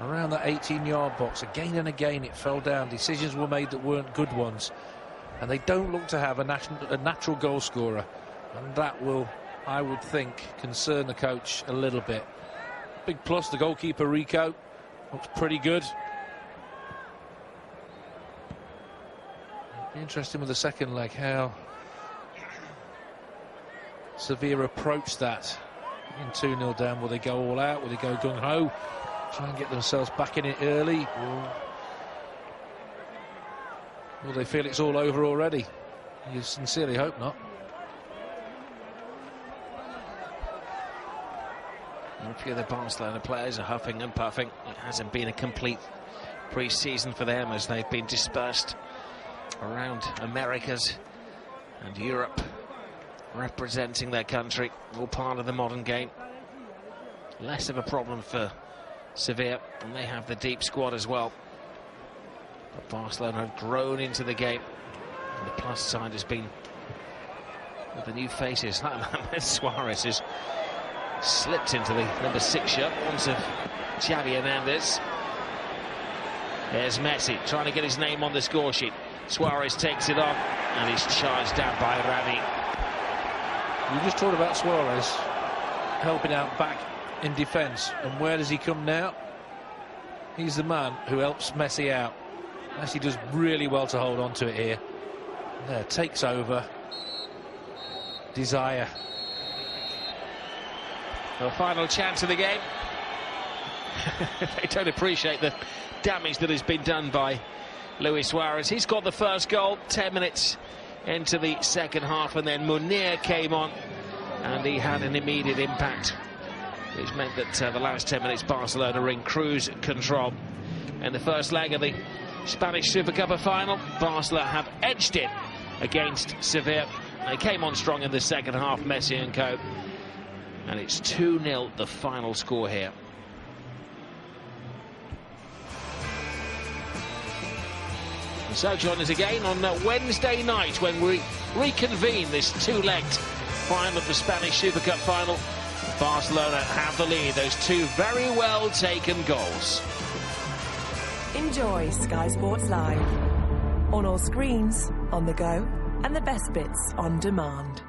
Around that 18-yard box, again and again it fell down. Decisions were made that weren't good ones. And they don't look to have a natural goal scorer. And that will, I would think, concern the coach a little bit. Big plus, the goalkeeper, Rico, looks pretty good. Be interesting with the second leg how Sevilla approach that. In 2-0 down, will they go all out? Will they go gung-ho? Try and get themselves back in it early? Or will they feel it's all over already? You sincerely hope not. A few of the Barcelona players are huffing and puffing. It hasn't been a complete pre-season for them as they've been dispersed around Americas and Europe, representing their country, all part of the modern game. Less of a problem for Sevilla, and they have the deep squad as well. But Barcelona have grown into the game, and the plus side has been with the new faces. Like Suarez has slipped into the number 6 shirt, once of Xavi Hernandez. There's Messi trying to get his name on the score sheet. Suarez takes it on, and he's charged down by Rami. You just talked about Suarez helping out back in defence, and where does he come now? He's the man who helps Messi out. Messi does really well to hold on to it here. There, takes over. Desire. The final chance of the game. They don't appreciate the damage that has been done by Luis Suarez. He's got the first goal 10 minutes into the second half, and then Munir came on and he had an immediate impact, which meant that the last 10 minutes Barcelona are in cruise control. In the first leg of the Spanish SuperCup final, Barcelona have edged it against Sevilla. They came on strong in the second half, Messi and co, and it's 2-0 the final score here. So join us again on Wednesday night when we reconvene this two-legged final of the Spanish SuperCup final. Barcelona have the lead, those two very well taken goals. Enjoy Sky Sports Live on all screens, on the go, and the best bits on demand.